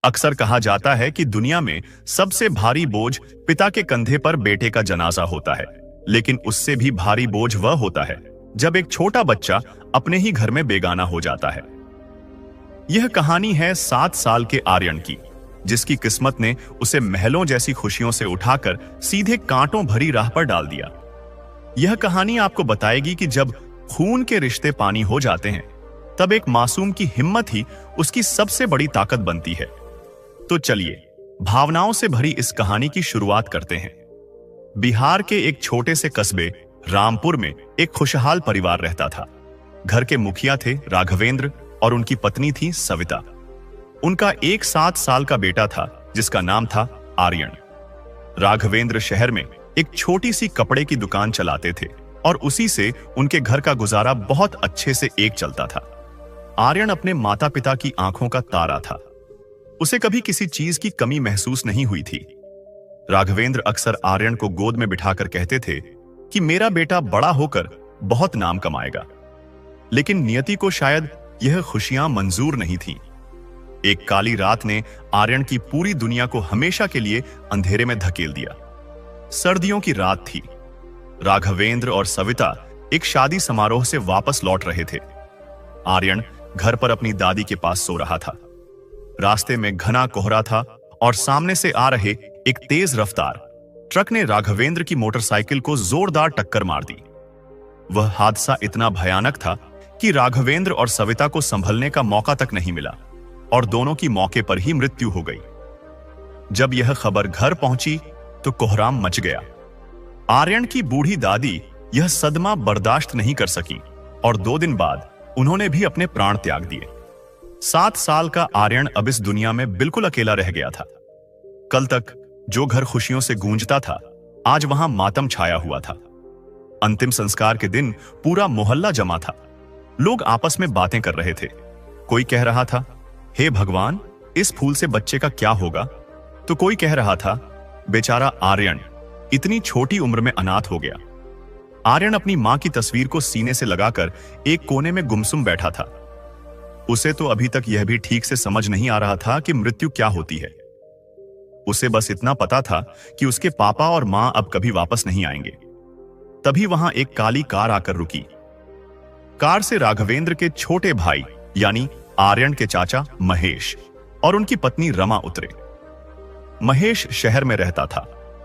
अक्सर कहा जाता है कि दुनिया में सबसे भारी बोझ पिता के कंधे पर बेटे का जनाजा होता है, लेकिन उससे भी भारी बोझ वह होता है जब एक छोटा बच्चा अपने ही घर में बेगाना हो जाता है। यह कहानी है 7 साल के आर्यन की, जिसकी किस्मत ने उसे महलों जैसी खुशियों से उठाकर सीधे कांटों भरी राह पर डाल दिया। यह कहानी आपको बताएगी कि जब खून के रिश्ते पानी हो जाते हैं, तब एक मासूम की हिम्मत ही उसकी सबसे बड़ी ताकत बनती है। तो चलिए भावनाओं से भरी इस कहानी की शुरुआत करते हैं। बिहार के एक छोटे से कस्बे रामपुर में एक खुशहाल परिवार रहता था। घर के मुखिया थे राघवेंद्र और उनकी पत्नी थी सविता। उनका एक 7 साल का बेटा था जिसका नाम था आर्यन। राघवेंद्र शहर में एक छोटी सी कपड़े की दुकान चलाते थे और उसी से उनके घर का गुजारा बहुत अच्छे से एक चलता था। आर्यन अपने माता पिता की आंखों का तारा था। उसे कभी किसी चीज की कमी महसूस नहीं हुई थी। राघवेंद्र अक्सर आर्यन को गोद में बिठाकर कहते थे कि मेरा बेटा बड़ा होकर बहुत नाम कमाएगा। लेकिन नियति को शायद यह खुशियां मंजूर नहीं थीं। एक काली रात ने आर्यन की पूरी दुनिया को हमेशा के लिए अंधेरे में धकेल दिया। सर्दियों की रात थी। राघवेंद्र और सविता एक शादी समारोह से वापस लौट रहे थे। आर्यन घर पर अपनी दादी के पास सो रहा था। रास्ते में घना कोहरा था और सामने से आ रहे एक तेज रफ्तार ट्रक ने राघवेंद्र की मोटरसाइकिल को जोरदार टक्कर मार दी। वह हादसा इतना भयानक था कि राघवेंद्र और सविता को संभलने का मौका तक नहीं मिला और दोनों की मौके पर ही मृत्यु हो गई। जब यह खबर घर पहुंची तो कोहराम मच गया। आर्यन की बूढ़ी दादी यह सदमा बर्दाश्त नहीं कर सकी और 2 दिन बाद उन्होंने भी अपने प्राण त्याग दिए। 7 साल का आर्यन अब इस दुनिया में बिल्कुल अकेला रह गया था। कल तक जो घर खुशियों से गूंजता था, आज वहां मातम छाया हुआ था। अंतिम संस्कार के दिन पूरा मोहल्ला जमा था। लोग आपस में बातें कर रहे थे। कोई कह रहा था, हे भगवान, इस फूल से बच्चे का क्या होगा? तो कोई कह रहा था, बेचारा आर्यन इतनी छोटी उम्र में अनाथ हो गया। आर्यन अपनी मां की तस्वीर को सीने से लगाकर एक कोने में गुमसुम बैठा था। उसे तो अभी तक यह भी ठीक से समझ नहीं आ रहा था कि मृत्यु क्या होती है। उसे बस इतना पता था कि उसके पापा और मां अब कभी वापस नहीं आएंगे। तभी वहां एक काली कार आकर रुकी। कार से राघवेंद्र के छोटे भाई यानी आर्यन के चाचा महेश और उनकी पत्नी रमा उतरे। महेश शहर में रहता था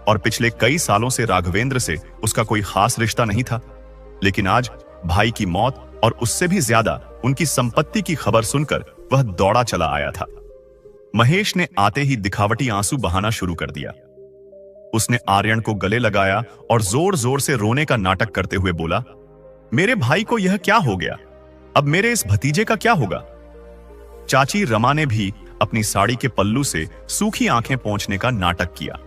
और पिछले कई सालों से राघवेंद्र से उसका कोई खास रिश्ता नहीं था। लेकिन आज भाई की मौत और उससे भी ज्यादा उनकी संपत्ति की खबर सुनकर वह दौड़ा चला आया था। महेश ने आते ही दिखावटी आंसू बहाना शुरू कर दिया। उसने आर्यन को गले लगाया और जोर जोर से रोने का नाटक करते हुए बोला, मेरे भाई को यह क्या हो गया? अब मेरे इस भतीजे का क्या होगा? चाची रमा ने भी अपनी साड़ी के पल्लू से सूखी आंखें पोंछने का नाटक किया।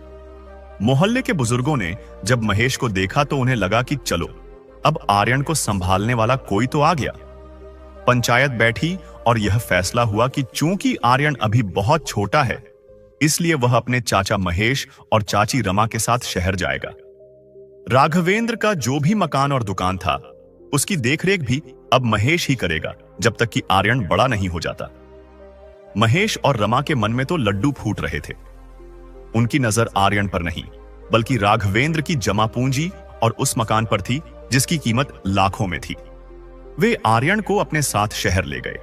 मोहल्ले के बुजुर्गों ने जब महेश को देखा तो उन्हें लगा कि चलो अब आर्यन को संभालने वाला कोई तो आ गया। पंचायत बैठी और यह फैसला हुआ कि चूंकि आर्यन अभी बहुत छोटा है, इसलिए वह अपने चाचा महेश और चाची रमा के साथ शहर जाएगा। राघवेंद्र का जो भी मकान और दुकान था, उसकी देखरेख भी अब महेश ही करेगा जब तक कि आर्यन बड़ा नहीं हो जाता। महेश और रमा के मन में तो लड्डू फूट रहे थे। उनकी नजर आर्यन पर नहीं, बल्कि राघवेंद्र की जमा पूंजी और उस मकान पर थी जिसकी कीमत लाखों में थी। वे आर्यन को अपने साथ शहर ले गए।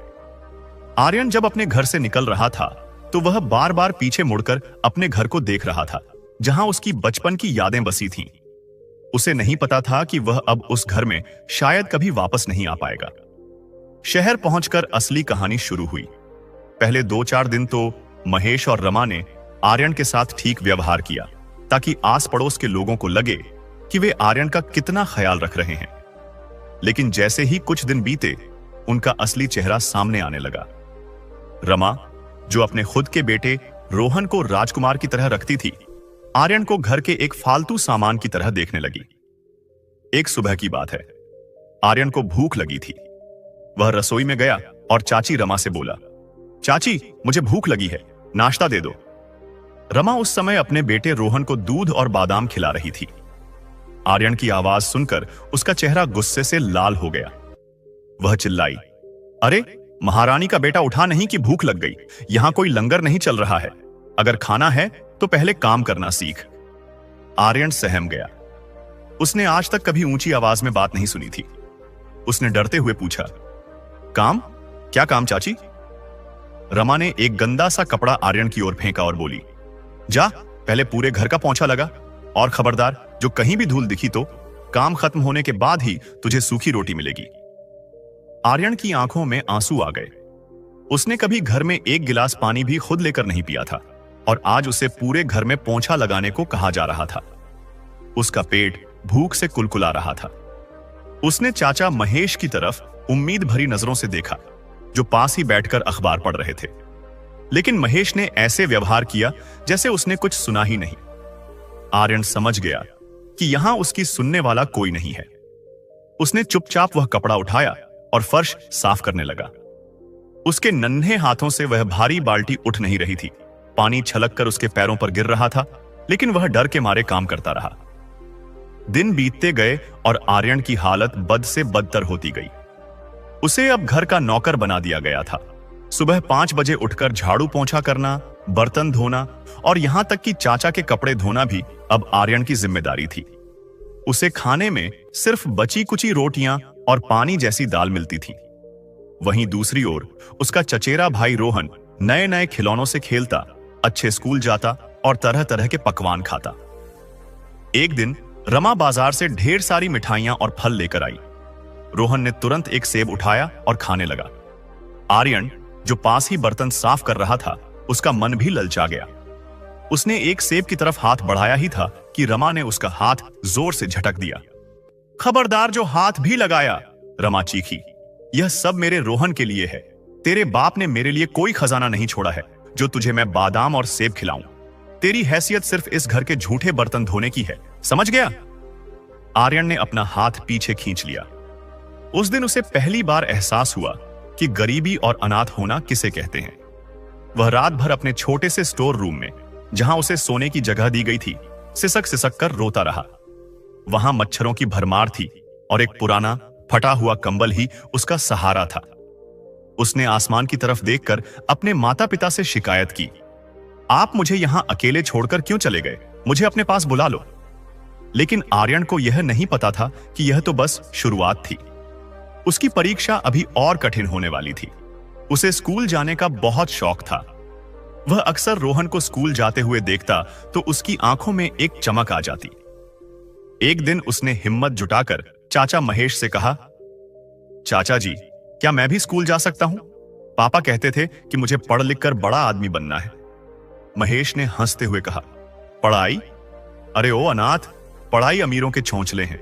आर्यन जब अपने घर से निकल रहा था तो वह बार बार पीछे मुड़कर अपने घर को देख रहा था, जहां उसकी बचपन की यादें बसी थीं। उसे नहीं पता था कि वह अब उस घर में शायद कभी वापस नहीं आ पाएगा। शहर पहुंचकर असली कहानी शुरू हुई। पहले 2-4 दिन तो महेश और रमा ने आर्यन के साथ ठीक व्यवहार किया, ताकि आस पड़ोस के लोगों को लगे कि वे आर्यन का कितना ख्याल रख रहे हैं। लेकिन जैसे ही कुछ दिन बीते, उनका असली चेहरा सामने आने लगा। रमा, जो अपने खुद के बेटे रोहन को राजकुमार की तरह रखती थी, आर्यन को घर के एक फालतू सामान की तरह देखने लगी। एक सुबह की बात है, आर्यन को भूख लगी थी। वह रसोई में गया और चाची रमा से बोला, चाची, मुझे भूख लगी है, नाश्ता दे दो। रमा उस समय अपने बेटे रोहन को दूध और बादाम खिला रही थी। आर्यन की आवाज सुनकर उसका चेहरा गुस्से से लाल हो गया। वह चिल्लाई, अरे महारानी का बेटा उठा नहीं कि भूख लग गई। यहां कोई लंगर नहीं चल रहा है। अगर खाना है तो पहले काम करना सीख। आर्यन सहम गया। उसने आज तक कभी ऊंची आवाज में बात नहीं सुनी थी। उसने डरते हुए पूछा, काम? क्या काम चाची? रमा ने एक गंदा सा कपड़ा आर्यन की ओर फेंका और बोली, जा पहले पूरे घर का पोंछा लगा, और खबरदार, जो कहीं भी धूल दिखी तो काम खत्म होने के बाद ही तुझे सूखी रोटी मिलेगी। आर्यन की आंखों में आंसू आ गए। उसने कभी घर में एक गिलास पानी भी खुद लेकर नहीं पिया था, और आज उसे पूरे घर में पोंछा लगाने को कहा जा रहा था। उसका पेट भूख से कुलकुला रहा था। उसने चाचा महेश की तरफ उम्मीद भरी नजरों से देखा, जो पास ही बैठकर अखबार पढ़ रहे थे। लेकिन महेश ने ऐसे व्यवहार किया जैसे उसने कुछ सुना ही नहीं। आर्यन समझ गया कि यहां उसकी सुनने वाला कोई नहीं है। उसने चुपचाप वह कपड़ा उठाया और फर्श साफ करने लगा। उसके नन्हे हाथों से वह भारी बाल्टी उठ नहीं रही थी। पानी छलककर उसके पैरों पर गिर रहा था, लेकिन वह डर के मारे काम करता रहा। दिन बीतते गए और आर्यन की हालत बद से बदतर होती गई। उसे अब घर का नौकर बना दिया गया था। सुबह 5 बजे उठकर झाड़ू पोंछा करना, बर्तन धोना और यहां तक कि चाचा के कपड़े धोना भी अब आर्यन की जिम्मेदारी थी। उसे खाने में सिर्फ बची कुची रोटियां और पानी जैसी दाल मिलती थी। वहीं दूसरी ओर उसका चचेरा भाई रोहन नए नए खिलौनों से खेलता, अच्छे स्कूल जाता और तरह तरह के पकवान खाता। एक दिन रमा बाजार से ढेर सारी मिठाइयां और फल लेकर आई। रोहन ने तुरंत एक सेब उठाया और खाने लगा। आर्यन, जो पास ही बर्तन साफ कर रहा था, उसका मन भी ललचा गया। उसने एक सेब की तरफ हाथ बढ़ाया ही था कि रमा ने उसका हाथ जोर से झटक दिया। खबरदार, जो हाथ भी लगाया, रमा चीखी। यह सब मेरे रोहन के लिए है। तेरे बाप ने मेरे लिए कोई खजाना नहीं छोड़ा है जो तुझे मैं बादाम और सेब खिलाऊं। तेरी हैसियत सिर्फ इस घर के झूठे बर्तन धोने की है, समझ गया? आर्यन ने अपना हाथ पीछे खींच लिया। उस दिन उसे पहली बार एहसास हुआ कि गरीबी और अनाथ होना किसे कहते हैं। वह रात भर अपने छोटे से स्टोर रूम में, जहां उसे सोने की जगह दी गई थी, सिसक सिसक कर रोता रहा। वहां मच्छरों की भरमार थी और एक पुराना फटा हुआ कंबल ही उसका सहारा था। उसने आसमान की तरफ देखकर अपने माता पिता से शिकायत की, आप मुझे यहां अकेले छोड़कर क्यों चले गए? मुझे अपने पास बुला लो। लेकिन आर्यन को यह नहीं पता था कि यह तो बस शुरुआत थी। उसकी परीक्षा अभी और कठिन होने वाली थी। उसे स्कूल जाने का बहुत शौक था। वह अक्सर रोहन को स्कूल जाते हुए देखता तो उसकी आंखों में एक चमक आ जाती। एक दिन उसने हिम्मत जुटाकर चाचा महेश से कहा, चाचा जी, क्या मैं भी स्कूल जा सकता हूं? पापा कहते थे कि मुझे पढ़ लिख कर बड़ा आदमी बनना है। महेश ने हंसते हुए कहा, पढ़ाई? अरे ओ अनाथ, पढ़ाई अमीरों के छौंचले हैं।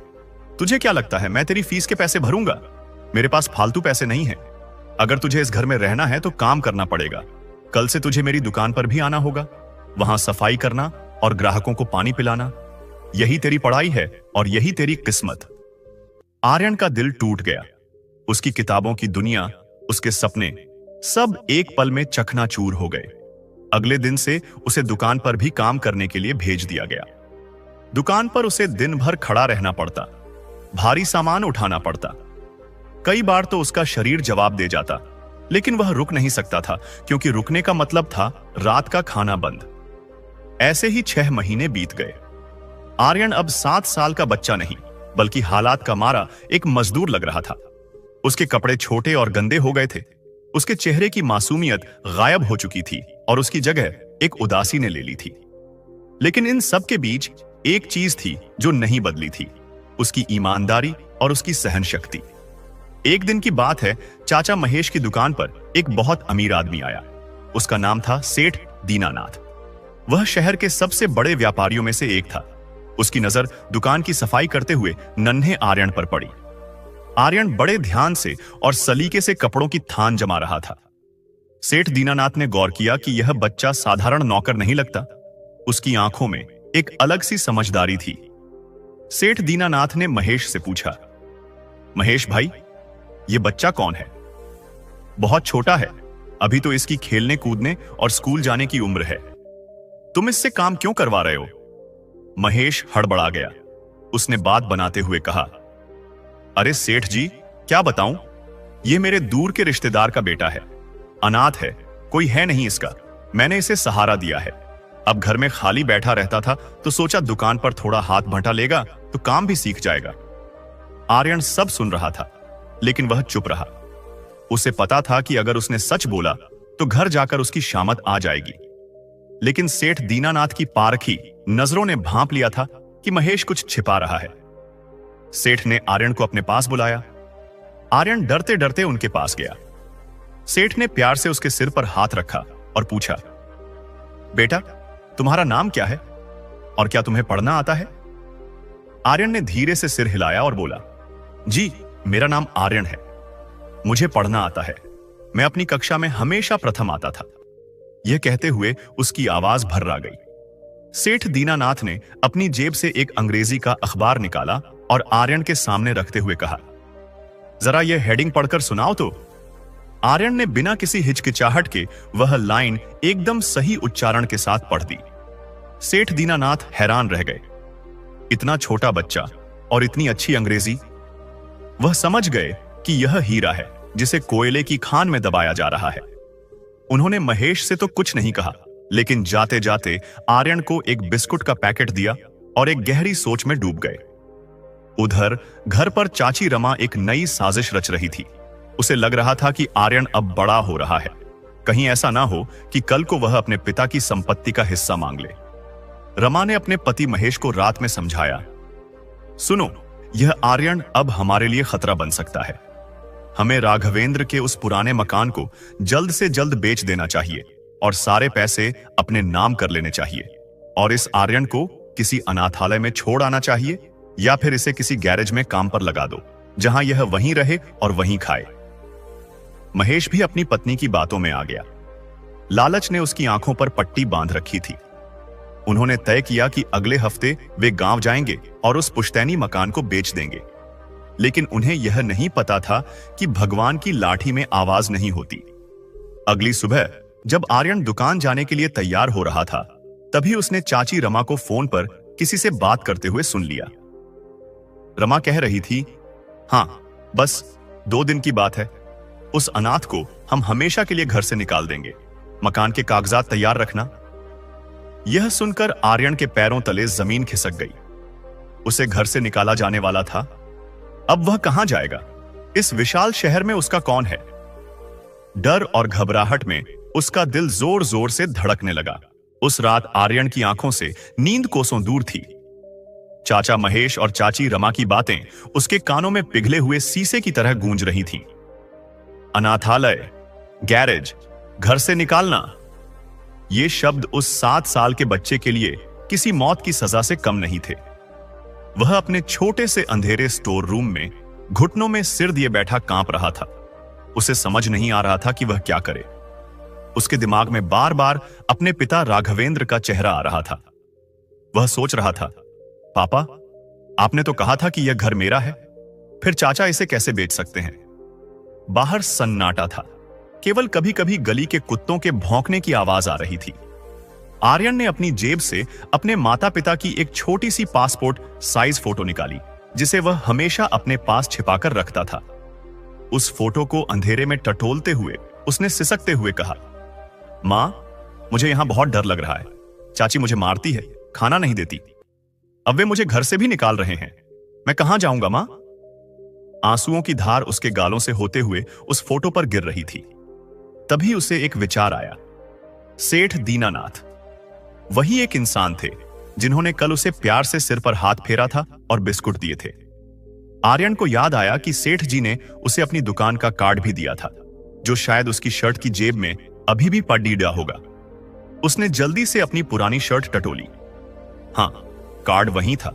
तुझे क्या लगता है मैं तेरी फीस के पैसे भरूंगा? मेरे पास फालतू पैसे नहीं हैं। अगर तुझे इस घर में रहना है तो काम करना पड़ेगा। कल से तुझे मेरी दुकान पर भी आना होगा, वहां सफाई करना और ग्राहकों को पानी पिलाना। यही तेरी पढ़ाई है और यही तेरी किस्मत। आर्यन का दिल टूट गया। उसकी किताबों की दुनिया, उसके सपने, सब एक पल में चकनाचूर हो गए। अगले दिन से उसे दुकान पर भी काम करने के लिए भेज दिया गया। दुकान पर उसे दिन भर खड़ा रहना पड़ता, भारी सामान उठाना पड़ता। कई बार तो उसका शरीर जवाब दे जाता, लेकिन वह रुक नहीं सकता था, क्योंकि रुकने का मतलब था रात का खाना बंद। ऐसे ही 6 महीने बीत गए। आर्यन अब 7 साल का बच्चा नहीं, बल्कि हालात का मारा एक मजदूर लग रहा था। उसके कपड़े छोटे और गंदे हो गए थे। उसके चेहरे की मासूमियत गायब हो चुकी थी और उसकी जगह एक उदासी ने ले ली थी। लेकिन इन सब के बीच एक चीज थी जो नहीं बदली थी, उसकी ईमानदारी और उसकी सहन शक्ति। एक दिन की बात है, चाचा महेश की दुकान पर एक बहुत अमीर आदमी आया। उसका नाम था सेठ दीनानाथ। वह शहर के सबसे बड़े व्यापारियों में से एक था। उसकी नजर दुकान की सफाई करते हुए नन्हे आर्यन पर पड़ी। आर्यन बड़े ध्यान से और सलीके से कपड़ों की थान जमा रहा था। सेठ दीनानाथ ने गौर किया कि यह बच्चा साधारण नौकर नहीं लगता। उसकी आंखों में एक अलग सी समझदारी थी। सेठ दीनानाथ ने महेश से पूछा, महेश भाई, यह बच्चा कौन है? बहुत छोटा है, अभी तो इसकी खेलने कूदने और स्कूल जाने की उम्र है। तुम इससे काम क्यों करवा रहे हो? महेश हड़बड़ा गया। उसने बात बनाते हुए कहा, अरे सेठ जी, क्या बताऊं? ये मेरे दूर के रिश्तेदार का बेटा है, अनाथ है, कोई है नहीं इसका, मैंने इसे सहारा दिया है। अब घर में खाली बैठा रहता था तो सोचा दुकान पर थोड़ा हाथ बंटा लेगा तो काम भी सीख जाएगा। आर्यन सब सुन रहा था, लेकिन वह चुप रहा। उसे पता था कि अगर उसने सच बोला तो घर जाकर उसकी शामत आ जाएगी। लेकिन सेठ दीनानाथ की पारखी नजरों ने भांप लिया था कि महेश कुछ छिपा रहा है। सेठ ने आर्यन को अपने पास बुलाया। आर्यन डरते डरते उनके पास गया। सेठ ने प्यार से उसके सिर पर हाथ रखा और पूछा, बेटा, तुम्हारा नाम क्या है और क्या तुम्हें पढ़ना आता है? आर्यन ने धीरे से सिर हिलाया और बोला, जी, मेरा नाम आर्यन है, मुझे पढ़ना आता है, मैं अपनी कक्षा में हमेशा प्रथम आता था। यह कहते हुए उसकी आवाज भर्रा गई। सेठ दीनानाथ ने अपनी जेब से एक अंग्रेजी का अखबार निकाला और आर्यन के सामने रखते हुए कहा, जरा यह हेडिंग पढ़कर सुनाओ तो। आर्यन ने बिना किसी हिचकिचाहट के वह लाइन एकदम सही उच्चारण के साथ पढ़ दी। सेठ दीनानाथ हैरान रह गए। इतना छोटा बच्चा और इतनी अच्छी अंग्रेजी। वह समझ गए कि यह हीरा है जिसे कोयले की खान में दबाया जा रहा है। उन्होंने महेश से तो कुछ नहीं कहा, लेकिन जाते जाते आर्यन को एक बिस्कुट का पैकेट दिया और एक गहरी सोच में डूब गए। उधर घर पर चाची रमा एक नई साजिश रच रही थी। उसे लग रहा था कि आर्यन अब बड़ा हो रहा है, कहीं ऐसा ना हो कि कल को वह अपने पिता की संपत्ति का हिस्सा मांग ले। रमा ने अपने पति महेश को रात में समझाया, सुनो, यह आर्यन अब हमारे लिए खतरा बन सकता है। हमें राघवेंद्र के उस पुराने मकान को जल्द से जल्द बेच देना चाहिए और सारे पैसे अपने नाम कर लेने चाहिए, और इस आर्यन को किसी अनाथालय में छोड़ आना चाहिए या फिर इसे किसी गैरेज में काम पर लगा दो, जहां यह वहीं रहे और वहीं खाए। महेश भी अपनी पत्नी की बातों में आ गया। लालच ने उसकी आंखों पर पट्टी बांध रखी थी। उन्होंने तय किया कि अगले हफ्ते वे गांव जाएंगे और उस पुश्तैनी मकान को बेच देंगे। लेकिन उन्हें यह नहीं पता था कि भगवान की लाठी में आवाज नहीं होती। अगली सुबह जब आर्यन दुकान जाने के लिए तैयार हो रहा था, तभी उसने चाची रमा को फोन पर किसी से बात करते हुए सुन लिया। रमा कह रही थी, हां, बस 2 दिन की बात है, उस अनाथ को हम हमेशा के लिए घर से निकाल देंगे, मकान के कागजात तैयार रखना। यह सुनकर आर्यन के पैरों तले जमीन खिसक गई। उसे घर से निकाला जाने वाला था, अब वह कहां जाएगा? इस विशाल शहर में उसका कौन है? डर और घबराहट में उसका दिल जोर जोर से धड़कने लगा। उस रात आर्यन की आंखों से नींद कोसों दूर थी। चाचा महेश और चाची रमा की बातें उसके कानों में पिघले हुए शीशे की तरह गूंज रही थीं। अनाथालय, गैरेज, घर से निकालना, ये शब्द उस 7 साल के बच्चे के लिए किसी मौत की सजा से कम नहीं थे। वह अपने छोटे से अंधेरे स्टोर रूम में घुटनों में सिर दिए बैठा कांप रहा था। उसे समझ नहीं आ रहा था कि वह क्या करे। उसके दिमाग में बार बार अपने पिता राघवेंद्र का चेहरा आ रहा था। वह सोच रहा था, पापा, आपने तो कहा था कि यह घर मेरा है, फिर चाचा इसे कैसे बेच सकते हैं? बाहर सन्नाटा था, केवल कभी कभी गली के कुत्तों के भौंकने की आवाज आ रही थी। आर्यन ने अपनी जेब से अपने माता पिता की एक छोटी सी पासपोर्ट साइज फोटो निकाली, जिसे वह हमेशा अपने पास छिपाकर रखता था। उस फोटो को अंधेरे में टटोलते हुए उसने सिसकते हुए कहा, मां, मुझे यहां बहुत डर लग रहा है। चाची मुझे मारती है, खाना नहीं देती, अब वे मुझे घर से भी निकाल रहे हैं। मैं कहां जाऊंगा मां? आंसुओं की धार उसके गालों से होते हुए उस फोटो पर गिर रही थी। तभी उसे एक विचार आया। सेठ दीनानाथ, वही एक इंसान थे जिन्होंने कल उसे प्यार से सिर पर हाथ फेरा था और बिस्कुट दिए थे। आर्यन को याद आया कि सेठ जी ने उसे अपनी दुकान का कार्ड भी दिया था, जो शायद उसकी शर्ट की जेब में अभी भी पड़ा होगा। उसने जल्दी से अपनी पुरानी शर्ट टटोली। हां, कार्ड वहीं था।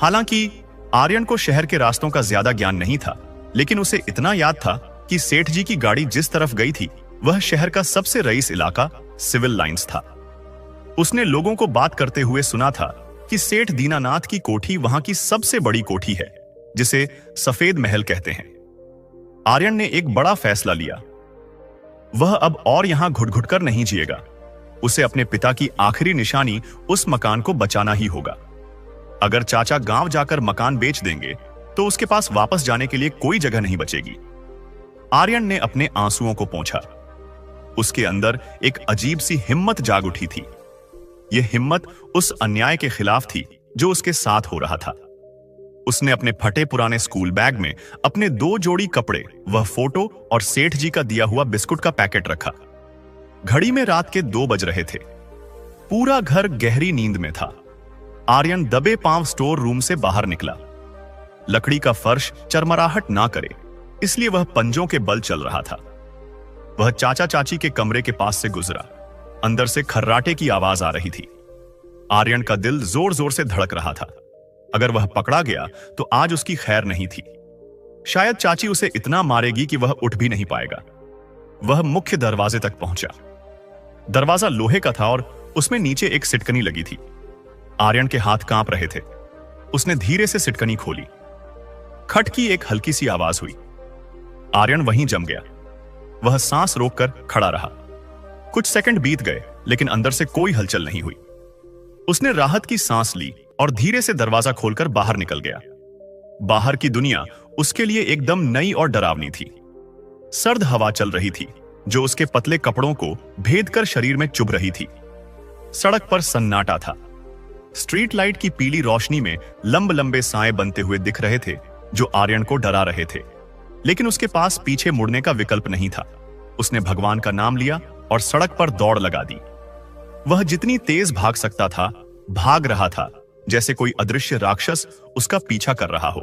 हालांकि आर्यन को शहर के रास्तों का ज्यादा ज्ञान नहीं था, लेकिन उसे इतना याद था कि सेठ जी की गाड़ी जिस तरफ गई थी वह शहर का सबसे रईस इलाका सिविल लाइंस था। उसने लोगों को बात करते हुए सुना था कि सेठ दीनानाथ की कोठी वहां की सबसे बड़ी कोठी है, जिसे सफेद महल कहते हैं। आर्यन ने एक बड़ा फैसला लिया। वह अब और यहां घुट-घुट कर नहीं जिएगा। उसे अपने पिता की आखिरी निशानी उस मकान को बचाना ही होगा। अगर चाचा गांव जाकर मकान बेच देंगे तो उसके पास वापस जाने के लिए कोई जगह नहीं बचेगी। आर्यन ने अपने आंसुओं को पोंछा। उसके अंदर एक अजीब सी हिम्मत जाग उठी थी। यह हिम्मत उस अन्याय के खिलाफ थी जो उसके साथ हो रहा था। उसने अपने फटे पुराने स्कूल बैग में अपने 2 जोड़ी कपड़े, वह फोटो और सेठ जी का दिया हुआ बिस्कुट का पैकेट रखा। घड़ी में रात के 2 बज रहे थे। पूरा घर गहरी नींद में था। आर्यन दबे पांव स्टोर रूम से बाहर निकला। लकड़ी का फर्श चरमराहट ना करे, इसलिए वह पंजों के बल चल रहा था। वह चाचा चाची के कमरे के पास से गुजरा। अंदर से खर्राटे की आवाज आ रही थी। आर्यन का दिल जोर जोर से धड़क रहा था। अगर वह पकड़ा गया तो आज उसकी खैर नहीं थी। शायद चाची उसे इतना मारेगी कि वह उठ भी नहीं पाएगा। वह मुख्य दरवाजे तक पहुंचा। दरवाजा लोहे का था और उसमें नीचे एक सिटकनी लगी थी। आर्यन के हाथ कांप रहे थे। उसने धीरे से सिटकनी खोली। खट की एक हल्की सी आवाज हुई। आर्यन वहीं जम गया। वह सांस रोककर खड़ा रहा। कुछ सेकंड बीत गए, लेकिन अंदर से कोई हलचल नहीं हुई। उसने राहत की सांस ली और धीरे से दरवाजा खोलकर बाहर निकल गया। बाहर की दुनिया उसके लिए एकदम नई और डरावनी थी। सर्द हवा चल रही थी जो उसके पतले कपड़ों को भेद कर शरीर में चुभ रही थी। सड़क पर सन्नाटा था। स्ट्रीट लाइट की पीली रोशनी में लंबे लंबे साए बनते हुए दिख रहे थे जो आर्यन को डरा रहे थे, लेकिन उसके पास पीछे मुड़ने का विकल्प नहीं था। उसने भगवान का नाम लिया और सड़क पर दौड़ लगा दी। वह जितनी तेज भाग सकता था, भाग रहा था जैसे कोई अदृश्य राक्षस उसका पीछा कर रहा हो।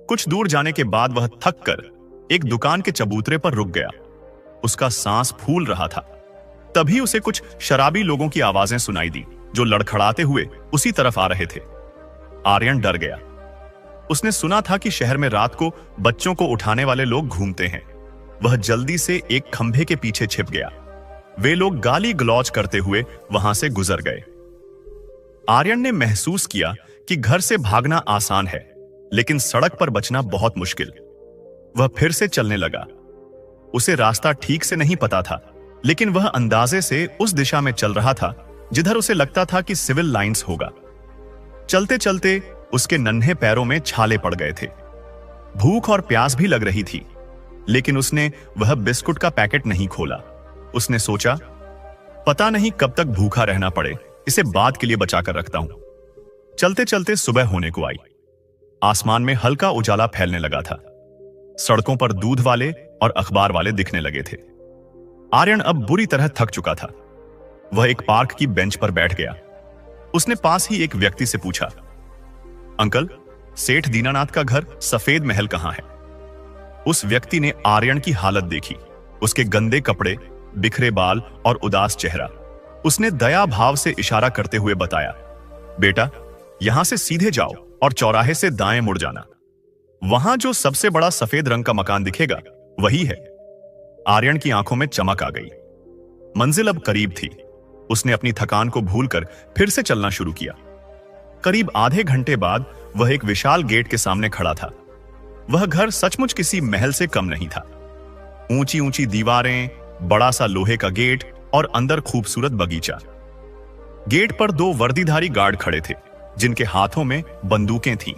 कुछ दूर जाने के बाद वह थक कर एक दुकान के चबूतरे पर रुक गया। उसका सांस फूल रहा था। तभी उसे कुछ शराबी लोगों की आवाजें सुनाई दी जो लड़खड़ाते हुए उसी तरफ आ रहे थे। आर्यन डर गया। उसने सुना था कि शहर में रात को बच्चों को उठाने वाले लोग घूमते हैं। वह जल्दी से एक खंभे के पीछे छिप गया। वे लोग गाली गलौज करते हुए वहां से गुजर गए। आर्यन ने महसूस किया कि घर से भागना आसान है, लेकिन सड़क पर बचना बहुत मुश्किल। वह फिर से चलने लगा। उसे रास्ता ठीक से नहीं पता था, लेकिन वह अंदाजे से उस दिशा में चल रहा था जिधर उसे लगता था कि सिविल लाइंस होगा। चलते चलते उसके नन्हे पैरों में छाले पड़ गए थे। भूख और प्यास भी लग रही थी, लेकिन उसने वह बिस्कुट का पैकेट नहीं खोला। उसने सोचा, पता नहीं कब तक भूखा रहना पड़े, इसे बाद के लिए बचा कर रखता हूं। चलते चलते सुबह होने को आई। आसमान में हल्का उजाला फैलने लगा था। सड़कों पर दूध वाले और अखबार वाले दिखने लगे थे। आर्यन अब बुरी तरह थक चुका था। वह एक पार्क की बेंच पर बैठ गया। उसने पास ही एक व्यक्ति से पूछा, अंकल, सेठ दीनानाथ का घर सफेद महल कहां है? उस व्यक्ति ने आर्यन की हालत देखी। उसके गंदे कपड़े, बिखरे बाल और उदास चेहरा। उसने दया भाव से इशारा करते हुए बताया, बेटा, यहां से सीधे जाओ और चौराहे से दाएं मुड़ जाना। वहां जो सबसे बड़ा सफेद रंग का मकान दिखेगा वही है। आर्यन की आंखों में चमक आ गई। मंजिल अब करीब थी। उसने अपनी थकान को भूलकर फिर से चलना शुरू किया। करीब आधे घंटे बाद वह एक विशाल गेट के सामने खड़ा था। वह घर सचमुच किसी महल से कम नहीं था। ऊंची ऊंची दीवारें, बड़ा सा लोहे का गेट और अंदर खूबसूरत बगीचा। गेट पर 2 वर्दीधारी गार्ड खड़े थे जिनके हाथों में बंदूकें थीं।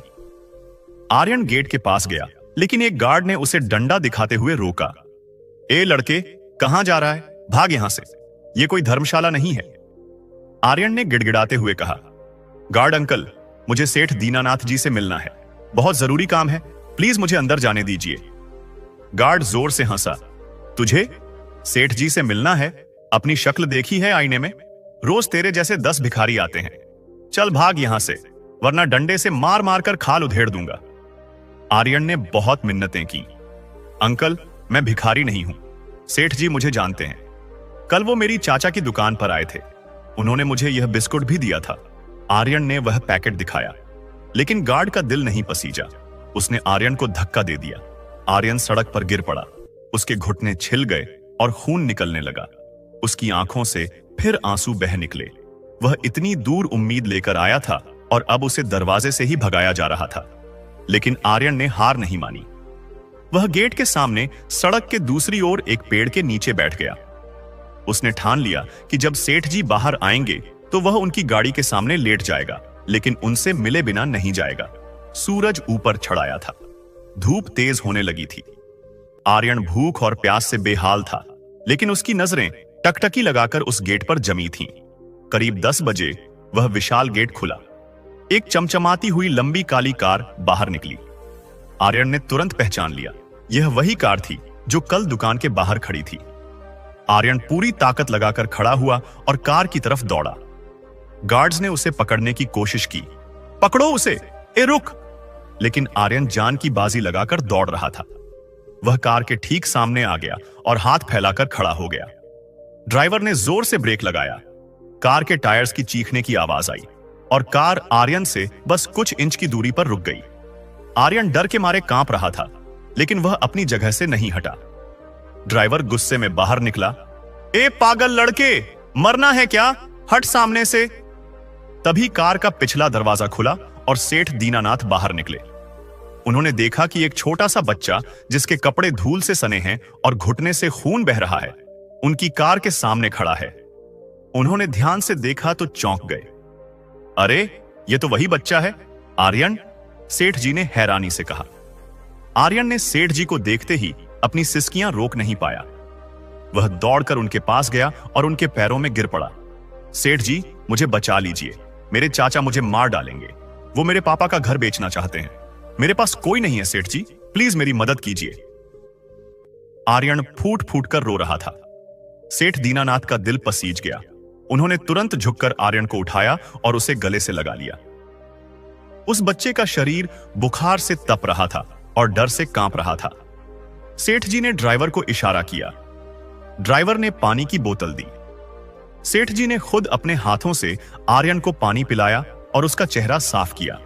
आर्यन गेट के पास गया, लेकिन एक गार्ड ने उसे डंडा दिखाते हुए रोका। ए लड़के, कहां जा रहा है? भाग यहां से, यह कोई धर्मशाला नहीं है। आर्यन ने गिड़गिड़ाते हुए कहा, गार्ड अंकल, मुझे सेठ दीनानाथ जी से मिलना है, बहुत जरूरी काम है, प्लीज मुझे अंदर जाने दीजिए। गार्ड जोर से हंसा, तुझे सेठ जी से मिलना है? अपनी शक्ल देखी है आईने में? रोज तेरे जैसे 10 भिखारी आते हैं। चल भाग यहां से, वरना डंडे से मार मार कर खाल उधेड़ दूंगा। आर्यन ने बहुत मिन्नतें की। अंकल, मैं भिखारी नहीं हूं, सेठ जी मुझे जानते हैं। कल वो मेरी चाचा की दुकान पर आए थे, उन्होंने मुझे यह बिस्कुट भी दिया था। आर्यन ने वह पैकेट दिखाया, लेकिन गार्ड का दिल नहीं पसीजा। उसने आर्यन को धक्का दे दिया। आर्यन सड़क पर गिर पड़ा। उसके घुटने छिल गए और खून निकलने लगा। उसकी आंखों से फिर आंसू बह निकले। वह इतनी दूर उम्मीद लेकर आया था और अब उसे दरवाजे से ही भगाया जा रहा था, लेकिन आर्यन ने हार नहीं मानी। वह गेट के सामने सड़क के दूसरी ओर एक पेड़ के नीचे बैठ गया। उसने ठान लिया कि जब सेठ जी बाहर आएंगे तो वह उनकी गाड़ी के सामने लेट जाएगा, लेकिन उनसे मिले बिना नहीं जाएगा। सूरज ऊपर छड़ाया था। धूप तेज होने लगी थी। आर्यन भूख और प्यास से बेहाल था, लेकिन उसकी नजरें टकटकी लगाकर उस गेट पर जमी थीं। करीब 10 बजे वह विशाल गेट खुला। एक चमचमाती हुई लंबी काली कार बाहर निकली। आर्यन ने तुरंत पहचान लिया, यह वही कार थी जो कल दुकान के बाहर खड़ी थी। आर्यन पूरी ताकत लगाकर खड़ा हुआ और कार की तरफ दौड़ा। गार्ड्स ने उसे पकड़ने की कोशिश की। पकड़ो उसे, ए रुक! लेकिन आर्यन जान की बाजी लगाकर दौड़ रहा था। वह कार के ठीक सामने आ गया और हाथ फैलाकर खड़ा हो गया। ड्राइवर ने जोर से ब्रेक लगाया। कार के टायर्स की चीखने की आवाज आई और कार आर्यन से बस कुछ इंच की दूरी पर रुक गई। आर्यन डर के मारे कांप रहा था, लेकिन वह अपनी जगह से नहीं हटा। ड्राइवर गुस्से में बाहर निकला। ए पागल लड़के, मरना है क्या? हट सामने से! तभी कार का पिछला दरवाजा खुला और सेठ दीनानाथ बाहर निकले। उन्होंने देखा कि एक छोटा सा बच्चा, जिसके कपड़े धूल से सने हैं और घुटने से खून बह रहा है, उनकी कार के सामने खड़ा है। उन्होंने ध्यान से देखा तो चौंक गए। अरे, ये तो वही बच्चा है, आर्यन! सेठ जी ने हैरानी से कहा। आर्यन ने सेठ जी को देखते ही अपनी सिसकियां रोक नहीं पाया। वह दौड़कर उनके पास गया और उनके पैरों में गिर पड़ा। सेठ जी, मुझे बचा लीजिए, मेरे चाचा मुझे मार डालेंगे। वो मेरे पापा का घर बेचना चाहते हैं। मेरे पास कोई नहीं है सेठ जी, प्लीज मेरी मदद कीजिए। आर्यन फूट फूट कर रो रहा था। सेठ दीनानाथ का दिल पसीज गया। उन्होंने तुरंत झुककर आर्यन को उठाया और उसे गले से लगा लिया। उस बच्चे का शरीर बुखार से तप रहा था और डर से कांप रहा था। सेठ जी ने ड्राइवर को इशारा किया। ड्राइवर ने पानी की बोतल दी। सेठ जी ने खुद अपने हाथों से आर्यन को पानी पिलाया और उसका चेहरा साफ किया।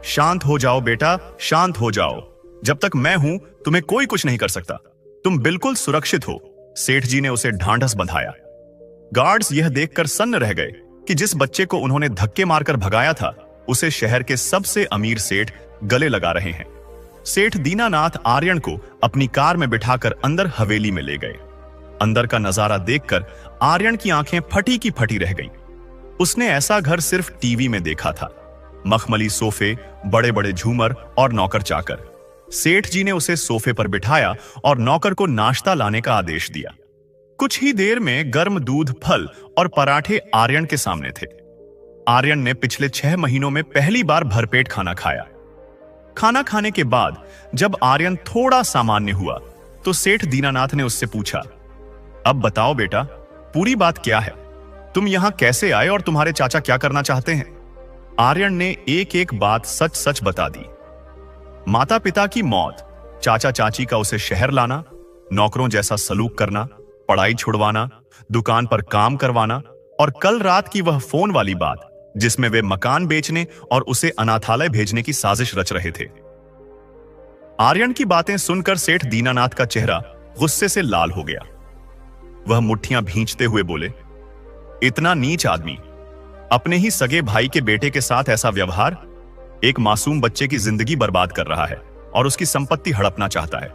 शांत हो जाओ बेटा, शांत हो जाओ। जब तक मैं हूं, तुम्हें कोई कुछ नहीं कर सकता। तुम बिल्कुल सुरक्षित हो। सेठ जी ने उसे ढांढस बंधाया। गार्ड्स यह देखकर सन्न रह गए कि जिस बच्चे को उन्होंने धक्के मारकर भगाया था, उसे शहर के सबसे अमीर सेठ गले लगा रहे हैं। सेठ दीनानाथ आर्यन को अपनी कार में बिठाकर अंदर हवेली में ले गए। अंदर का नजारा देखकर आर्यन की आंखें फटी की फटी रह गईं। उसने ऐसा घर सिर्फ टीवी में देखा था। मखमली सोफे, बड़े बड़े झूमर और नौकर चाकर। सेठ जी ने उसे सोफे पर बिठाया और नौकर को नाश्ता लाने का आदेश दिया। कुछ ही देर में गर्म दूध, फल और पराठे आर्यन के सामने थे। आर्यन ने पिछले 6 महीनों में पहली बार भरपेट खाना खाया। खाना खाने के बाद जब आर्यन थोड़ा सामान्य हुआ तो सेठ दीनानाथ ने उससे पूछा, अब बताओ बेटा, पूरी बात क्या है? तुम यहां कैसे आए और तुम्हारे चाचा क्या करना चाहते हैं? आर्यन ने एक एक बात सच सच बता दी। माता पिता की मौत, चाचा चाची का उसे शहर लाना, नौकरों जैसा सलूक करना, पढ़ाई छुड़वाना, दुकान पर काम करवाना और कल रात की वह फोन वाली बात जिसमें वे मकान बेचने और उसे अनाथालय भेजने की साजिश रच रहे थे। आर्यन की बातें सुनकर सेठ दीनानाथ का चेहरा गुस्से से लाल हो गया। वह मुट्ठियां भींचते हुए बोले, इतना नीच आदमी, अपने ही सगे भाई के बेटे के साथ ऐसा व्यवहार! एक मासूम बच्चे की जिंदगी बर्बाद कर रहा है और उसकी संपत्ति हड़पना चाहता है।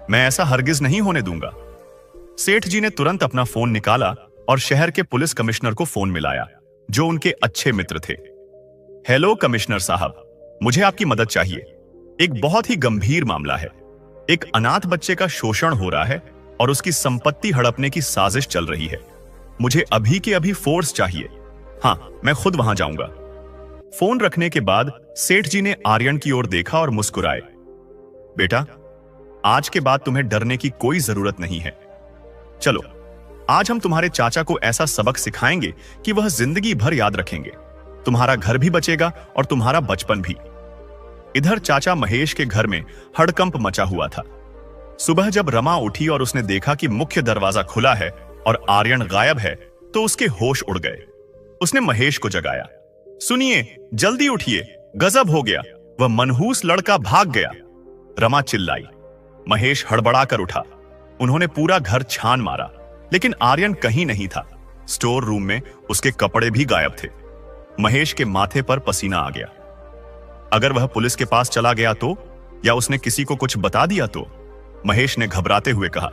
मैं ऐसा हरगिज नहीं होने दूंगा। सेठ जी ने तुरंत अपना फोन निकाला और शहर के पुलिस कमिश्नर को फोन मिलाया, जो उनके अच्छे मित्र थे। हेलो कमिश्नर साहब, मुझे आपकी मदद चाहिए। एक बहुत ही गंभीर मामला है। एक अनाथ बच्चे का शोषण हो रहा है और उसकी संपत्ति हड़पने की साजिश चल रही है। मुझे अभी के अभी फोर्स चाहिए। हाँ, मैं खुद वहां जाऊंगा। फोन रखने के बाद सेठ जी ने आर्यन की ओर देखा और मुस्कुराए। बेटा, आज के बाद तुम्हें डरने की कोई जरूरत नहीं है। चलो, आज हम तुम्हारे चाचा को ऐसा सबक सिखाएंगे कि वह जिंदगी भर याद रखेंगे। तुम्हारा घर भी बचेगा और तुम्हारा बचपन भी। इधर चाचा महेश के घर में हड़कंप मचा हुआ था। सुबह जब रमा उठी और उसने देखा कि मुख्य दरवाजा खुला है और आर्यन गायब है, तो उसके होश उड़ गए। उसने महेश को जगाया। सुनिए, जल्दी उठिए, गजब हो गया, वह मनहूस लड़का भाग गया। रमा चिल्लाई। महेश हड़बड़ाकर उठा। उन्होंने पूरा घर छान मारा, लेकिन आर्यन कहीं नहीं था। स्टोर रूम में उसके कपड़े भी गायब थे। महेश के माथे पर पसीना आ गया। अगर वह पुलिस के पास चला गया तो, या उसने किसी को कुछ बता दिया तो? महेश ने घबराते हुए कहा।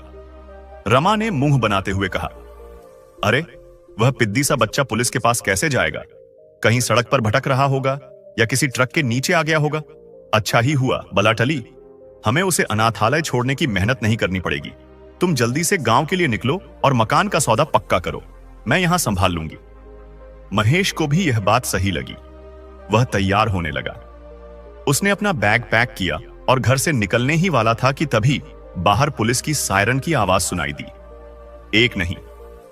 रमा ने मुंह बनाते हुए कहा, अरे, वह पिद्दी सा बच्चा पुलिस के पास कैसे जाएगा? कहीं सड़क पर भटक रहा होगा या किसी ट्रक के नीचे आ गया होगा। अच्छा ही हुआ बला टली। हमें उसे अनाथालय छोड़ने की मेहनत नहीं करनी पड़ेगी। तुम जल्दी से गांव के लिए निकलो और मकान का सौदा पक्का करो, मैं यहां संभाल लूंगी। महेश को भी यह बात सही लगी। वह तैयार होने लगा। उसने अपना बैग पैक किया और घर से निकलने ही वाला था कि तभी बाहर पुलिस की सायरन की आवाज सुनाई दी। एक नहीं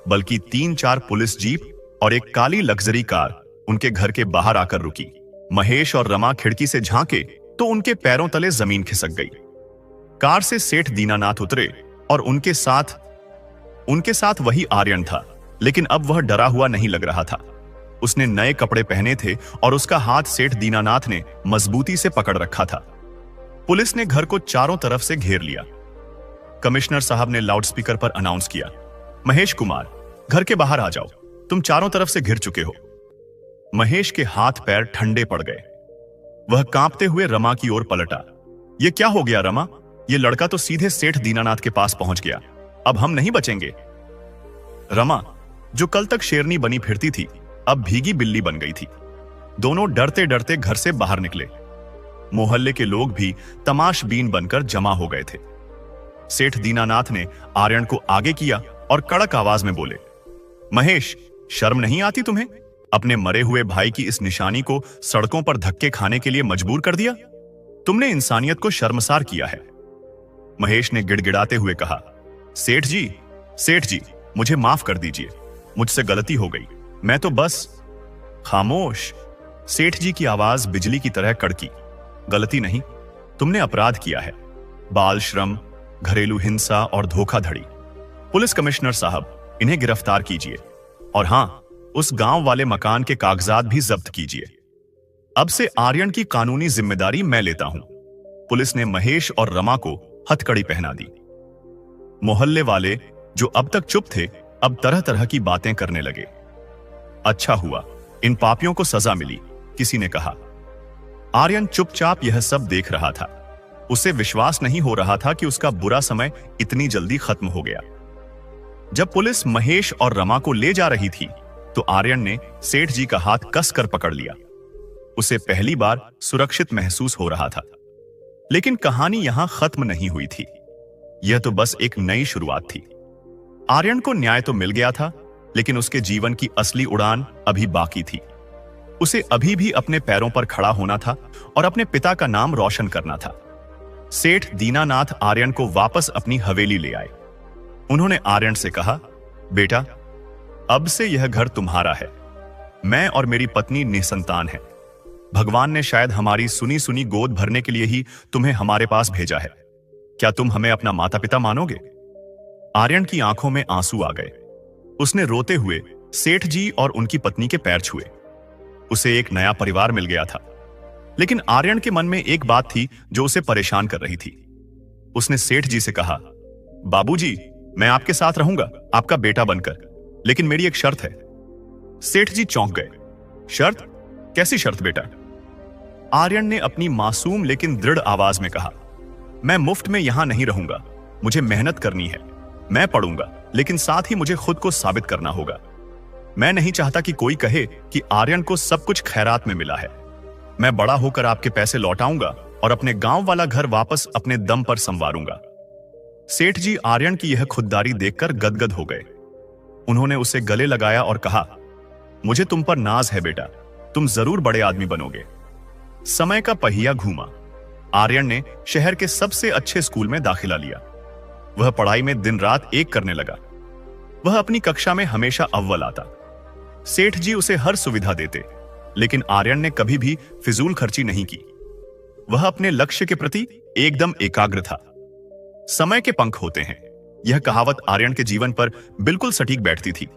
बल्कि 3-4 पुलिस जीप और एक काली लग्जरी कार उनके घर के बाहर आकर रुकी। महेश और रमा खिड़की से झांके तो उनके पैरों तले जमीन खिसक गई। कार से सेठ दीनानाथ उतरे और उनके साथ वही आर्यन था, लेकिन अब वह डरा हुआ नहीं लग रहा था। उसने नए कपड़े पहने थे और उसका हाथ सेठ दीनानाथ ने मजबूती से पकड़ रखा था। पुलिस ने घर को चारों तरफ से घेर लिया। कमिश्नर साहब ने लाउडस्पीकर पर अनाउंस किया, महेश कुमार, घर के बाहर आ जाओ, तुम चारों तरफ से घिर चुके हो। महेश के हाथ पैर ठंडे पड़ गए। वह कांपते हुए रमा की ओर पलटा। यह क्या हो गया रमा? यह लड़का तो सीधे सेठ दीनानाथ के पास पहुंच गया, अब हम नहीं बचेंगे। रमा, जो कल तक शेरनी बनी फिरती थी, अब भीगी बिल्ली बन गई थी। दोनों डरते डरते घर से बाहर निकले। मोहल्ले के लोग भी तमाशबीन बनकर जमा हो गए थे। सेठ दीनानाथ ने आर्यन को आगे किया और कड़क आवाज में बोले, महेश, शर्म नहीं आती तुम्हें? अपने मरे हुए भाई की इस निशानी को सड़कों पर धक्के खाने के लिए मजबूर कर दिया। तुमने इंसानियत को शर्मसार किया है। महेश ने गिड़गिड़ाते हुए कहा, सेठ जी, मुझे माफ कर दीजिए, मुझसे गलती हो गई, मैं तो बस। खामोश। सेठ जी की आवाज बिजली की तरह कड़की। गलती नहीं, तुमने अपराध किया है, बाल श्रम, घरेलू हिंसा और धोखाधड़ी। पुलिस कमिश्नर साहब, इन्हें गिरफ्तार कीजिए और हां, उस गांव वाले मकान के कागजात भी जब्त कीजिए। अब से आर्यन की कानूनी जिम्मेदारी मैं लेता हूं। पुलिस ने महेश और रमा को हथकड़ी पहना दी। मोहल्ले वाले, जो अब तक चुप थे, अब तरह तरह की बातें करने लगे। अच्छा हुआ, इन पापियों को सजा मिली, किसी ने कहा। आर्यन चुपचाप यह सब देख रहा था। उसे विश्वास नहीं हो रहा था कि उसका बुरा समय इतनी जल्दी खत्म हो गया। जब पुलिस महेश और रमा को ले जा रही थी, तो आर्यन ने सेठ जी का हाथ कसकर पकड़ लिया। उसे पहली बार सुरक्षित महसूस हो रहा था। लेकिन कहानी यहां खत्म नहीं हुई थी। यह तो बस एक नई शुरुआत थी। आर्यन को न्याय तो मिल गया था, लेकिन उसके जीवन की असली उड़ान अभी बाकी थी। उसे अभी भी अपने पैरों पर खड़ा होना था और अपने पिता का नाम रोशन करना था। सेठ दीनानाथ आर्यन को वापस अपनी हवेली ले आए। उन्होंने आर्यन से कहा, बेटा, अब से यह घर तुम्हारा है। मैं और मेरी पत्नी निसंतान हैं। भगवान ने शायद हमारी सुनी सुनी गोद भरने के लिए ही तुम्हें हमारे पास भेजा है। क्या तुम हमें अपना माता पिता मानोगे? आर्यन की आंखों में आंसू आ गए। उसने रोते हुए सेठ जी और उनकी पत्नी के पैर छुए। उसे एक नया परिवार मिल गया था। लेकिन आर्यन के मन में एक बात थी जो उसे परेशान कर रही थी। उसने सेठ जी से कहा, बाबूजी, मैं आपके साथ रहूंगा, आपका बेटा बनकर, लेकिन मेरी एक शर्त है। सेठ जी चौंक गए। शर्त? कैसी शर्त बेटा? आर्यन ने अपनी मासूम लेकिन दृढ़ आवाज में कहा, मैं मुफ्त में यहां नहीं रहूंगा, मुझे मेहनत करनी है। मैं पढ़ूंगा, लेकिन साथ ही मुझे खुद को साबित करना होगा। मैं नहीं चाहता कि कोई कहे कि आर्यन को सब कुछ खैरात में मिला है। मैं बड़ा होकर आपके पैसे लौटाऊंगा और अपने गांव वाला घर वापस अपने दम पर संवारूंगा। सेठ जी आर्यन की यह खुददारी देखकर गदगद हो गए। उन्होंने उसे गले लगाया और कहा, मुझे तुम पर नाज है बेटा, तुम जरूर बड़े आदमी बनोगे। समय का पहिया घूमा। आर्यन ने शहर के सबसे अच्छे स्कूल में दाखिला लिया। वह पढ़ाई में दिन रात एक करने लगा। वह अपनी कक्षा में हमेशा अव्वल आता। सेठ जी उसे हर सुविधा देते, लेकिन आर्यन ने कभी भी फिजूल खर्ची नहीं की। वह अपने लक्ष्य के प्रति एकदम एकाग्र था। समय के पंख होते हैं, यह कहावत आर्यन के जीवन पर बिल्कुल सटीक बैठती थी।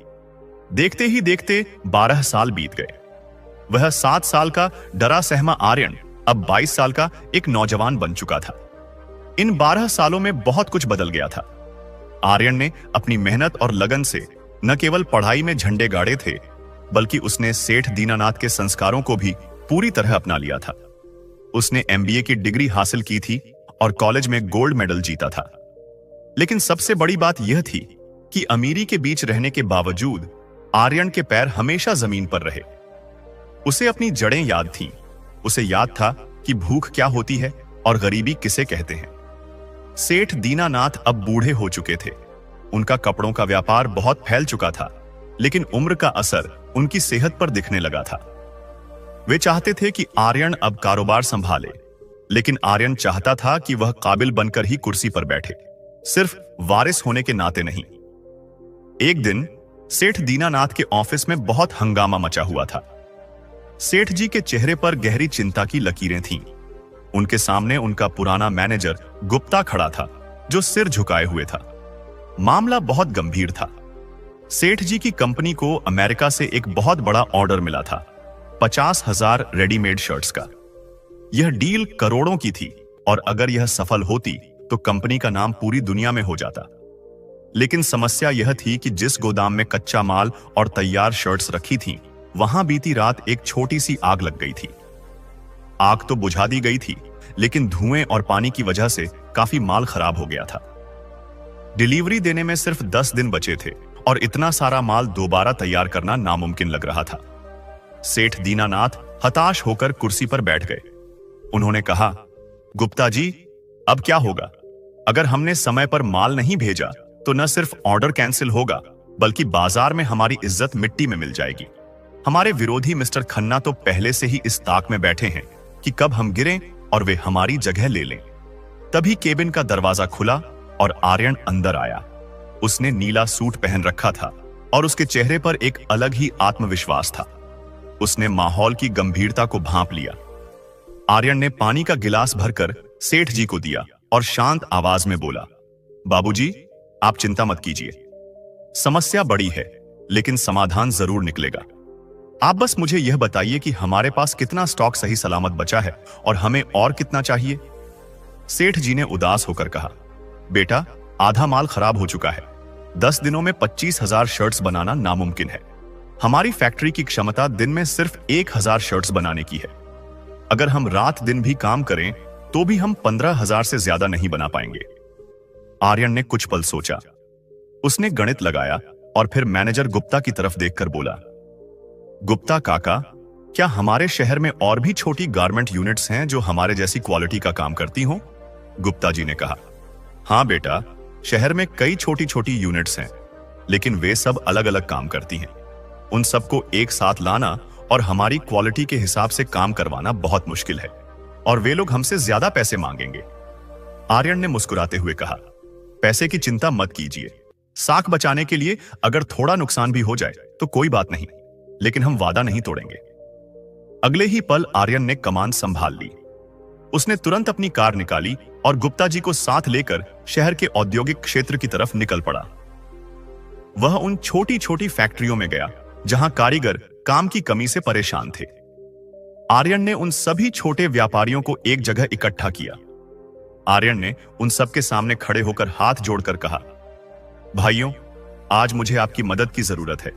देखते ही देखते 12 साल बीत गए। वह 7 साल का डरा सहमा आर्यन अब 22 साल का एक नौजवान बन चुका था। इन 12 सालों में बहुत कुछ बदल गया था। आर्यन ने अपनी मेहनत और लगन से न केवल पढ़ाई में झंडे गाड़े थे, बल्कि उसने सेठ दीनानाथ के संस्कारों को भी पूरी तरह अपना लिया था। उसने MBA की डिग्री हासिल की थी और कॉलेज में गोल्ड मेडल जीता था। लेकिन सबसे बड़ी बात यह थी कि अमीरी के बीच रहने के बावजूद आर्यन के पैर हमेशा जमीन पर रहे। उसे अपनी जड़ें याद थीं। उसे याद था कि भूख क्या होती है और गरीबी किसे कहते हैं। सेठ दीनानाथ अब बूढ़े हो चुके थे। उनका कपड़ों का व्यापार बहुत फैल चुका था, लेकिन उम्र का असर उनकी सेहत पर दिखने लगा था। वे चाहते थे कि आर्यन अब कारोबार संभाले, लेकिन आर्यन चाहता था कि वह काबिल बनकर ही कुर्सी पर बैठे, सिर्फ वारिस होने के नाते नहीं। एक दिन सेठ दीनानाथ के ऑफिस में बहुत हंगामा मचा हुआ था। सेठ जी के चेहरे पर गहरी चिंता की लकीरें थीं। उनके सामने उनका पुराना मैनेजर गुप्ता खड़ा था, जो सिर झुकाए हुए था। मामला बहुत गंभीर था। सेठ जी की कंपनी को अमेरिका से एक बहुत बड़ा ऑर्डर मिला था, 50,000 रेडीमेड शर्ट्स का। यह डील करोड़ों की थी, और अगर यह सफल होती तो कंपनी का नाम पूरी दुनिया में हो जाता। लेकिन समस्या यह थी कि जिस गोदाम में कच्चा माल और तैयार शर्ट्स रखी थीं, वहां बीती रात एक छोटी सी आग लग गई थी। आग तो बुझा दी गई थी, लेकिन धुएं और पानी की वजह से काफी माल खराब हो गया था। डिलीवरी देने में सिर्फ 10 दिन बचे थे, और इतना सारा माल दोबारा तैयार करना नामुमकिन लग रहा था। सेठ दीनानाथ हताश होकर कुर्सी पर बैठ गए। उन्होंने कहा, गुप्ता जी, अब क्या होगा? अगर हमने समय पर माल नहीं भेजा तो न सिर्फ ऑर्डर कैंसिल होगा, बल्कि बाजार में हमारी इज्जत मिट्टी में मिल जाएगी। हमारे विरोधी मिस्टर खन्ना तो पहले से ही इस ताक में बैठे हैं कि कब हम गिरें और वे हमारी जगह ले लें। तभी केबिन का दरवाजा खुला और आर्यन अंदर आया। उसने नीला सूट पहन रखा था और उसके चेहरे पर एक अलग ही आत्मविश्वास था। उसने माहौल की गंभीरता को भांप लिया। आर्यन ने पानी का गिलास भरकर सेठ जी को दिया और शांत आवाज में बोला, बाबूजी, आप चिंता मत कीजिए। समस्या बड़ी है, लेकिन समाधान जरूर निकलेगा। आप बस मुझे यह बताइए कि हमारे पास कितना स्टॉक सही सलामत बचा है और हमें और कितना चाहिए। सेठ जी ने उदास होकर कहा, बेटा, आधा माल खराब हो चुका है। 10 दिनों में 25,000 शर्ट्स बनाना नामुमकिन है। हमारी फैक्ट्री की क्षमता दिन में सिर्फ 1,000 शर्ट्स बनाने की है। अगर हम रात दिन भी काम करें तो भी हम 15,000 से ज्यादा नहीं बना पाएंगे। आर्यन ने कुछ पल सोचा। उसने गणित लगाया और फिर मैनेजर गुप्ता की तरफ देखकर बोला, गुप्ता काका, क्या हमारे शहर में और भी छोटी गारमेंट यूनिट्स हैं जो हमारे जैसी क्वालिटी का काम करती हों? गुप्ता जी ने कहा, हां बेटा, शहर में कई छोटी छोटी यूनिट्स हैं, लेकिन वे सब अलग अलग काम करती हैं। उन सबको एक साथ लाना और हमारी क्वालिटी के हिसाब से काम करवाना बहुत मुश्किल है, और वे लोग हमसे ज्यादा पैसे मांगेंगे। आर्यन ने मुस्कुराते हुए कहा, पैसे की चिंता मत कीजिए। साख बचाने के लिए अगर थोड़ा नुकसान भी हो जाए तो कोई बात नहीं, लेकिन हम वादा नहीं तोड़ेंगे। अगले ही पल आर्यन ने कमान संभाल ली। उसने तुरंत अपनी कार निकाली और गुप्ता जी को साथ लेकर शहर के औद्योगिक क्षेत्र की तरफ निकल पड़ा। वह उन छोटी छोटी फैक्ट्रियों में गया जहां कारीगर काम की कमी से परेशान थे। आर्यन ने उन सभी छोटे व्यापारियों को एक जगह इकट्ठा किया। आर्यन ने उन सबके सामने खड़े होकर हाथ जोड़कर कहा, भाइयों, आज मुझे आपकी मदद की जरूरत है।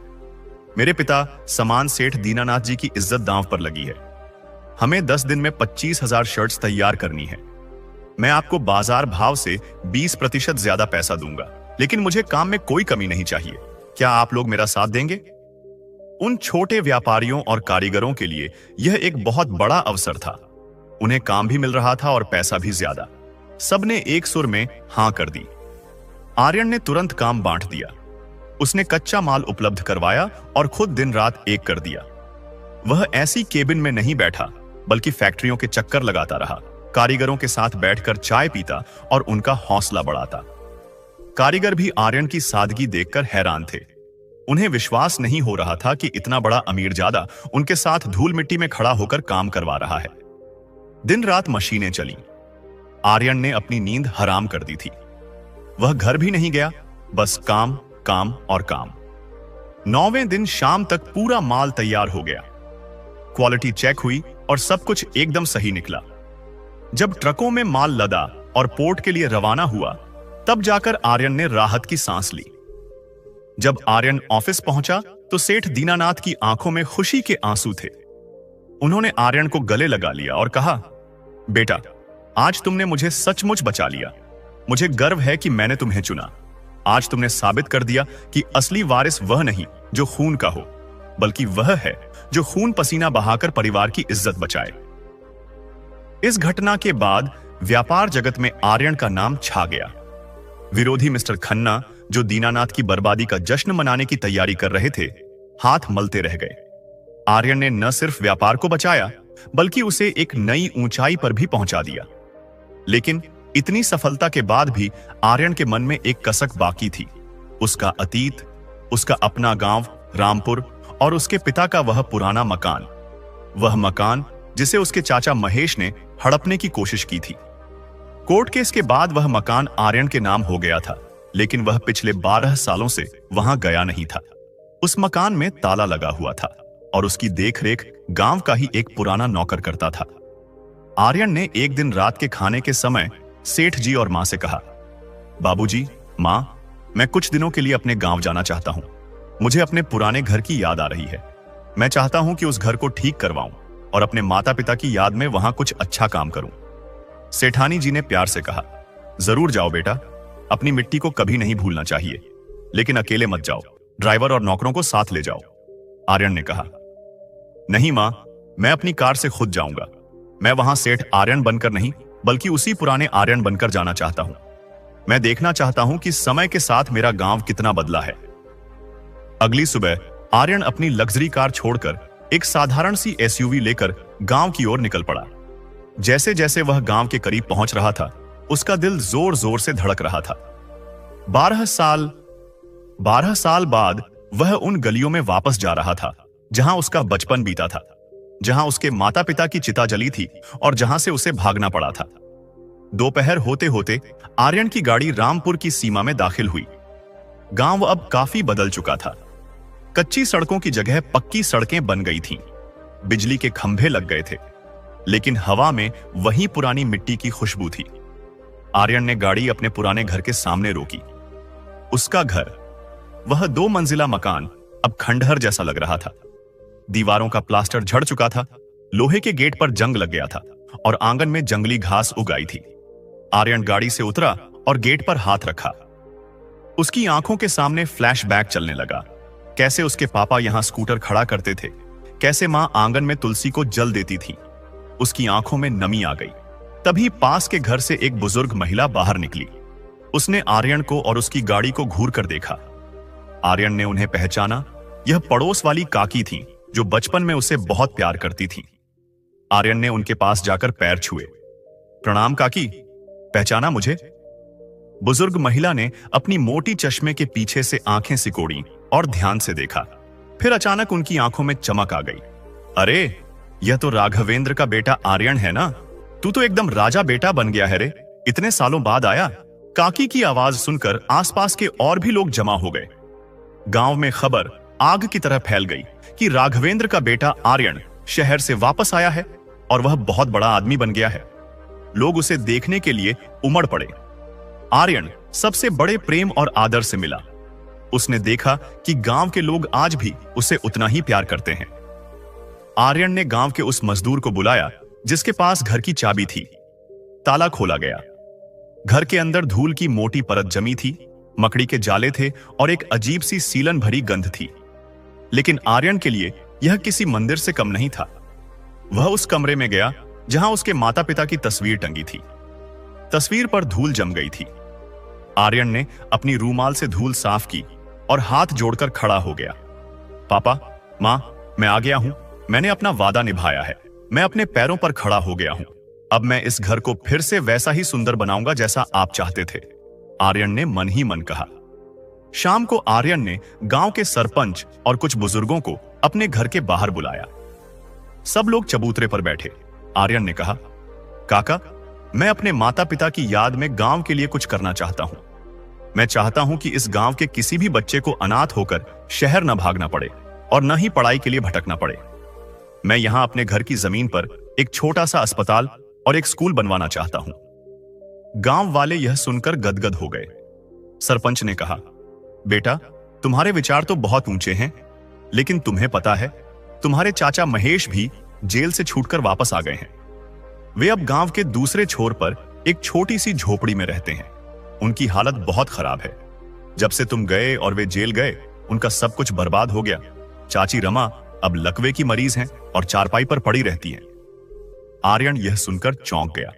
मेरे पिता समान सेठ दीनानाथ जी की इज्जत दांव पर लगी है। हमें 10 दिन में 25,000 शर्ट्स तैयार करनी है। मैं आपको बाजार भाव से 20% ज्यादा पैसा दूंगा, लेकिन मुझे काम में कोई कमी नहीं चाहिए। क्या आप लोग मेरा साथ देंगे? उन छोटे व्यापारियों और कारीगरों के लिए यह एक बहुत बड़ा अवसर था। उन्हें काम भी मिल रहा था और पैसा भी ज्यादा। सबने एक सुर में हां कर दी। आर्यन ने तुरंत काम बांट दिया। उसने कच्चा माल उपलब्ध करवाया और खुद दिन रात एक कर दिया। वह ऐसी केबिन में नहीं बैठा, बल्कि फैक्ट्रियों के चक्कर लगाता रहा, कारीगरों के साथ बैठकर चाय पीता और उनका हौसला बढ़ाता। कारीगर भी आर्यन की सादगी देखकर हैरान थे। उन्हें विश्वास नहीं हो रहा था कि इतना बड़ा अमीरजादा उनके साथ धूल मिट्टी में खड़ा होकर काम करवा रहा है। दिन रात मशीनें चली। आर्यन ने अपनी नींद हराम कर दी थी। वह घर भी नहीं गया, बस काम, काम और काम। 9वें दिन शाम तक पूरा माल तैयार हो गया। क्वालिटी चेक हुई और सब कुछ एकदम सही निकला। जब ट्रकों में माल लदा और पोर्ट के लिए रवाना हुआ, तब जाकर आर्यन ने राहत की सांस ली। जब आर्यन ऑफिस पहुंचा तो सेठ दीनानाथ की आंखों में खुशी के आंसू थे। उन्होंने आर्यन को गले लगा लिया और कहा, बेटा, आज तुमने मुझे सचमुच बचा लिया। मुझे गर्व है कि मैंने तुम्हें चुना। आज तुमने साबित कर दिया कि असली वारिस वह नहीं जो खून का हो, बल्कि वह है जो खून पसीना बहाकर परिवार की इज्जत बचाए। इस घटना के बाद व्यापार जगत में आर्यन का नाम छा गया। विरोधी मिस्टर खन्ना, जो दीनानाथ की बर्बादी का जश्न मनाने की तैयारी कर रहे थे, हाथ मलते रह गए। आर्यन ने न सिर्फ व्यापार को बचाया, बल्कि उसे एक नई ऊंचाई पर भी पहुंचा दिया। लेकिन इतनी सफलता के बाद भी आर्यन के मन में एक कसक बाकी थी। उसका अतीत, उसका अपना गांव रामपुर और उसके पिता का वह पुराना मकान। वह मकान जिसे उसके चाचा महेश ने हड़पने की कोशिश की थी। कोर्ट केस के बाद वह मकान आर्यन के नाम हो गया था, लेकिन वह पिछले 12 सालों से वहां गया नहीं था। उस मकान में ताला लगा हुआ था और उसकी देखरेख गांव का ही एक पुराना नौकर करता था। आर्यन ने एक दिन रात के खाने के समय सेठ जी और मां से कहा, बाबूजी, मां, मैं कुछ दिनों के लिए अपने गांव जाना चाहता हूं। मुझे अपने पुराने घर की याद आ रही है। मैं चाहता हूं कि उस घर को ठीक करवाऊं और अपने माता पिता की याद में वहां कुछ अच्छा काम करूं। सेठानी जी ने प्यार से कहा, जरूर जाओ बेटा, अपनी मिट्टी को कभी नहीं भूलना चाहिए, लेकिन अकेले मत जाओ, ड्राइवर और नौकरों को साथ ले जाओ। आर्यन ने कहा, नहीं मां, मैं अपनी कार से खुद जाऊंगा। मैं वहां सेठ आर्यन बनकर नहीं, बल्कि उसी पुराने आर्यन बनकर जाना चाहता हूं। मैं देखना चाहता हूं कि समय के साथ मेरा गांव कितना बदला है। अगली सुबह आर्यन अपनी लग्जरी कार छोड़कर एक साधारण सी एसयूवी लेकर गांव की ओर निकल पड़ा। जैसे जैसे वह गांव के करीब पहुंच रहा था, उसका दिल जोर जोर से धड़क रहा था। 12 साल बाद वह उन गलियों में वापस जा रहा था जहां उसका बचपन बीता था, जहां उसके माता पिता की चिता जली थी और जहां से उसे भागना पड़ा था। दोपहर होते होते आर्यन की गाड़ी रामपुर की सीमा में दाखिल हुई। गांव अब काफी बदल चुका था। कच्ची सड़कों की जगह पक्की सड़कें बन गई थीं। बिजली के खंभे लग गए थे, लेकिन हवा में वही पुरानी मिट्टी की खुशबू थी। आर्यन ने गाड़ी अपने पुराने घर के सामने रोकी। उसका घर, वह 2 मंजिला मकान, अब खंडहर जैसा लग रहा था। दीवारों का प्लास्टर झड़ चुका था, लोहे के गेट पर जंग लग गया था और आंगन में जंगली घास उगाई थी। आर्यन गाड़ी से उतरा और गेट पर हाथ रखा। उसकी आंखों के सामने फ्लैशबैक चलने लगा। कैसे उसके पापा यहां स्कूटर खड़ा करते थे, कैसे मां आंगन में तुलसी को जल देती थी। उसकी आंखों में नमी आ गई। तभी पास के घर से एक बुजुर्ग महिला बाहर निकली। उसने आर्यन को और उसकी गाड़ी को घूर कर देखा। आर्यन ने उन्हें पहचाना। यह पड़ोस वाली काकी थी, जो बचपन में उसे बहुत प्यार करती थी। आर्यन ने उनके पास जाकर पैर छुए। प्रणाम काकी, पहचाना मुझे? बुजुर्ग महिला ने अपनी मोटी चश्मे के पीछे से आंखें सिकोड़ी और ध्यान से देखा। फिर अचानक उनकी आंखों में चमक आ गई। अरे, यह तो राघवेंद्र का बेटा आर्यन है ना? तू तो एकदम राजा बेटा बन गया है रे, इतने सालों बाद आया। काकी की आवाज सुनकर आसपास के और भी लोग जमा हो गए। गांव में खबर आग की तरह फैल गई कि राघवेंद्र का बेटा आर्यन शहर से वापस आया है और वह बहुत बड़ा आदमी बन गया है। लोग उसे देखने के लिए उमड़ पड़े। आर्यन सबसे बड़े प्रेम और आदर से मिला। उसने देखा कि गांव के लोग आज भी उसे उतना ही प्यार करते हैं। आर्यन ने गांव के उस मजदूर को बुलाया जिसके पास घर की चाबी थी। ताला खोला गया। घर के अंदर धूल की मोटी परत जमी थी, मकड़ी के जाले थे और एक अजीब सी सीलन भरी गंध थी। लेकिन आर्यन के लिए यह किसी मंदिर से कम नहीं था। वह उस कमरे में गया जहां उसके माता पिता की तस्वीर टंगी थी। तस्वीर पर धूल जम गई थी। आर्यन ने अपनी रूमाल से धूल साफ की और हाथ जोड़कर खड़ा हो गया। पापा, मां, मैं आ गया हूं। मैंने अपना वादा निभाया है। मैं अपने पैरों पर खड़ा हो गया हूं। अब मैं इस घर को फिर से वैसा ही सुंदर बनाऊंगा जैसा आप चाहते थे, आर्यन ने मन ही मन कहा। शाम को आर्यन ने गांव के सरपंच और कुछ बुजुर्गों को अपने घर के बाहर बुलाया। सब लोग चबूतरे पर बैठे। आर्यन ने कहा, काका, मैं अपने माता पिता की याद में गांव के लिए कुछ करना चाहता हूं। मैं चाहता हूं कि इस गांव के किसी भी बच्चे को अनाथ होकर शहर न भागना पड़े और न ही पढ़ाई के लिए भटकना पड़े। मैं यहां अपने घर की जमीन पर एक छोटा सा अस्पताल और एक स्कूल बनवाना चाहता हूं। गांव वाले यह सुनकर गदगद हो गए। सरपंच ने कहा, बेटा, तुम्हारे विचार तो बहुत ऊंचे हैं, लेकिन तुम्हें पता है, तुम्हारे चाचा महेश भी जेल से छूटकर वापस आ गए हैं। वे अब गांव के दूसरे छोर पर एक छोटी सी झोपड़ी में रहते हैं। उनकी हालत बहुत खराब है। जब से तुम गए और वे जेल गए, उनका सब कुछ बर्बाद हो गया। चाची रमा अब लकवे की मरीज हैं और चारपाई पर पड़ी रहती हैं। आर्यन यह सुनकर चौंक गया।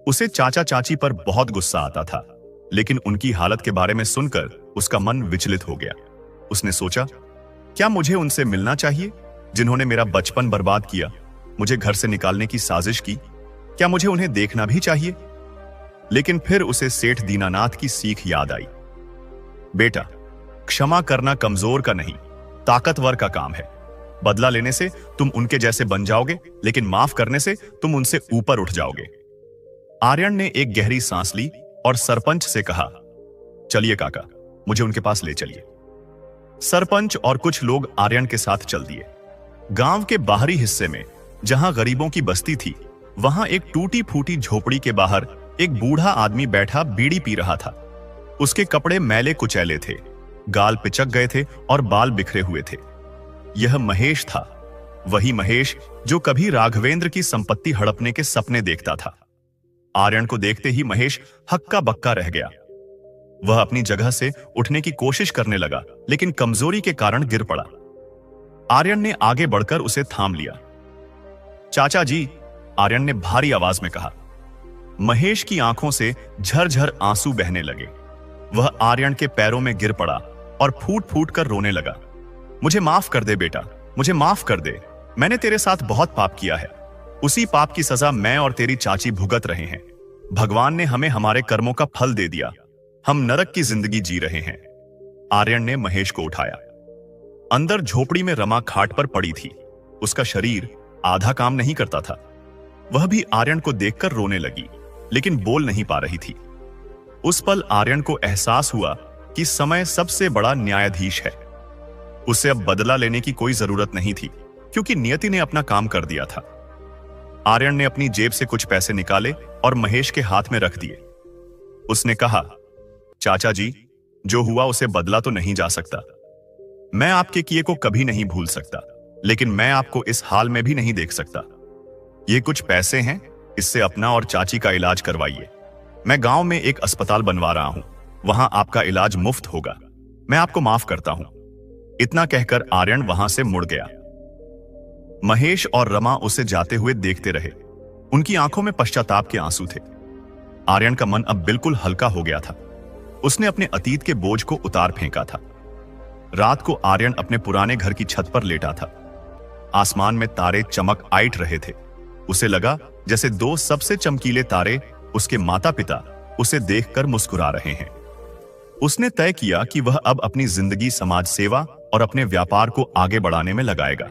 उसे चाचा चाची पर बहुत गुस्सा आता था, लेकिन उनकी हालत के बारे में सुनकर उसका मन विचलित हो गया। उसने सोचा, क्या मुझे उनसे मिलना चाहिए जिन्होंने मेरा बचपन बर्बाद किया, मुझे घर से निकालने की साजिश की? क्या मुझे उन्हें देखना भी चाहिए? लेकिन फिर उसे सेठ दीनानाथ की सीख याद आई। बेटा, क्षमा करना कमजोर का नहीं, ताकतवर का काम है। बदला लेने से तुम उनके जैसे बन जाओगे, लेकिन माफ करने से तुम उनसे ऊपर उठ जाओगे। आर्यन ने एक गहरी सांस ली और सरपंच से कहा, चलिए काका, मुझे उनके पास ले चलिए। सरपंच और कुछ लोग आर्यन के साथ चल दिए। गांव के बाहरी हिस्से में, जहां गरीबों की बस्ती थी, वहां एक टूटी फूटी झोपड़ी के बाहर एक बूढ़ा आदमी बैठा बीड़ी पी रहा था। उसके कपड़े मैले कुचैले थे, गाल पिचक गए थे और बाल बिखरे हुए थे। यह महेश था, वही महेश जो कभी राघवेंद्र की संपत्ति हड़पने के सपने देखता था। आर्यन को देखते ही महेश हक्का बक्का रह गया। वह अपनी जगह से उठने की कोशिश करने लगा, लेकिन कमजोरी के कारण गिर पड़ा। आर्यन ने आगे बढ़कर उसे थाम लिया। चाचा जी, आर्यन ने भारी आवाज में कहा। महेश की आंखों से झरझर आंसू बहने लगे। वह आर्यन के पैरों में गिर पड़ा और फूट फूट कर रोने लगा। मुझे माफ कर दे बेटा, मुझे माफ कर दे। मैंने तेरे साथ बहुत पाप किया है। उसी पाप की सजा मैं और तेरी चाची भुगत रहे हैं। भगवान ने हमें हमारे कर्मों का फल दे दिया। हम नरक की जिंदगी जी रहे हैं। आर्यन ने महेश को उठाया। अंदर झोपड़ी में रमा खाट पर पड़ी थी। उसका शरीर आधा काम नहीं करता था। वह भी आर्यन को देखकर रोने लगी, लेकिन बोल नहीं पा रही थी। उस पल आर्यन को एहसास हुआ कि समय सबसे बड़ा न्यायाधीश है। उसे अब बदला लेने की कोई जरूरत नहीं थी, क्योंकि नियति ने अपना काम कर दिया था। आर्यन ने अपनी जेब से कुछ पैसे निकाले और महेश के हाथ में रख दिए। उसने कहा, चाचा जी, जो हुआ उसे बदला तो नहीं जा सकता। मैं आपके किए को कभी नहीं भूल सकता, लेकिन मैं आपको इस हाल में भी नहीं देख सकता। ये कुछ पैसे हैं, इससे अपना और चाची का इलाज करवाइए। मैं गांव में एक अस्पताल बनवा रहा हूं, वहां आपका इलाज मुफ्त होगा। मैं आपको माफ करता हूं। इतना कहकर आर्यन वहां से मुड़ गया। महेश और रमा उसे जाते हुए देखते रहे। उनकी आंखों में पश्चाताप के आंसू थे। आर्यन का मन अब बिल्कुल हल्का हो गया था। उसने अपने अतीत के बोझ को उतार फेंका था। रात को आर्यन अपने पुराने घर की छत पर लेटा था। आसमान में तारे चमक आइट रहे थे। उसे लगा जैसे दो सबसे चमकीले तारे, उसके माता पिता, उसे देखकर मुस्कुरा रहे हैं। उसने तय किया कि वह अब अपनी जिंदगी समाज सेवा और अपने व्यापार को आगे बढ़ाने में लगाएगा।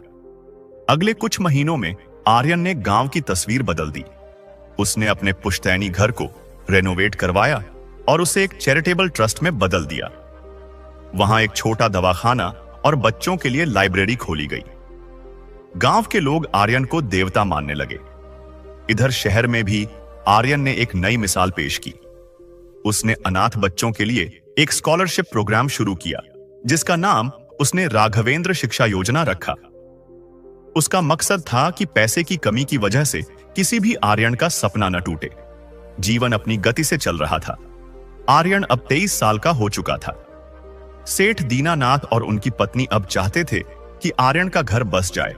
अगले कुछ महीनों में आर्यन ने गांव की तस्वीर बदल दी। उसने अपने पुश्तैनी घर को रेनोवेट करवाया और उसे एक चैरिटेबल ट्रस्ट में बदल दिया। वहां एक छोटा दवाखाना और बच्चों के लिए लाइब्रेरी खोली गई। गांव के लोग आर्यन को देवता मानने लगे। इधर शहर में भी आर्यन ने एक नई मिसाल पेश की। उसने अनाथ बच्चों के लिए एक स्कॉलरशिप प्रोग्राम शुरू किया, जिसका नाम उसने राघवेंद्र शिक्षा योजना रखा। उसका मकसद था कि पैसे की कमी की वजह से किसी भी आर्यन का सपना न टूटे। जीवन अपनी गति से चल रहा था। आर्यन अब 23 साल का हो चुका था। सेठ दीनानाथ और उनकी पत्नी अब चाहते थे कि आर्यन का घर बस जाए।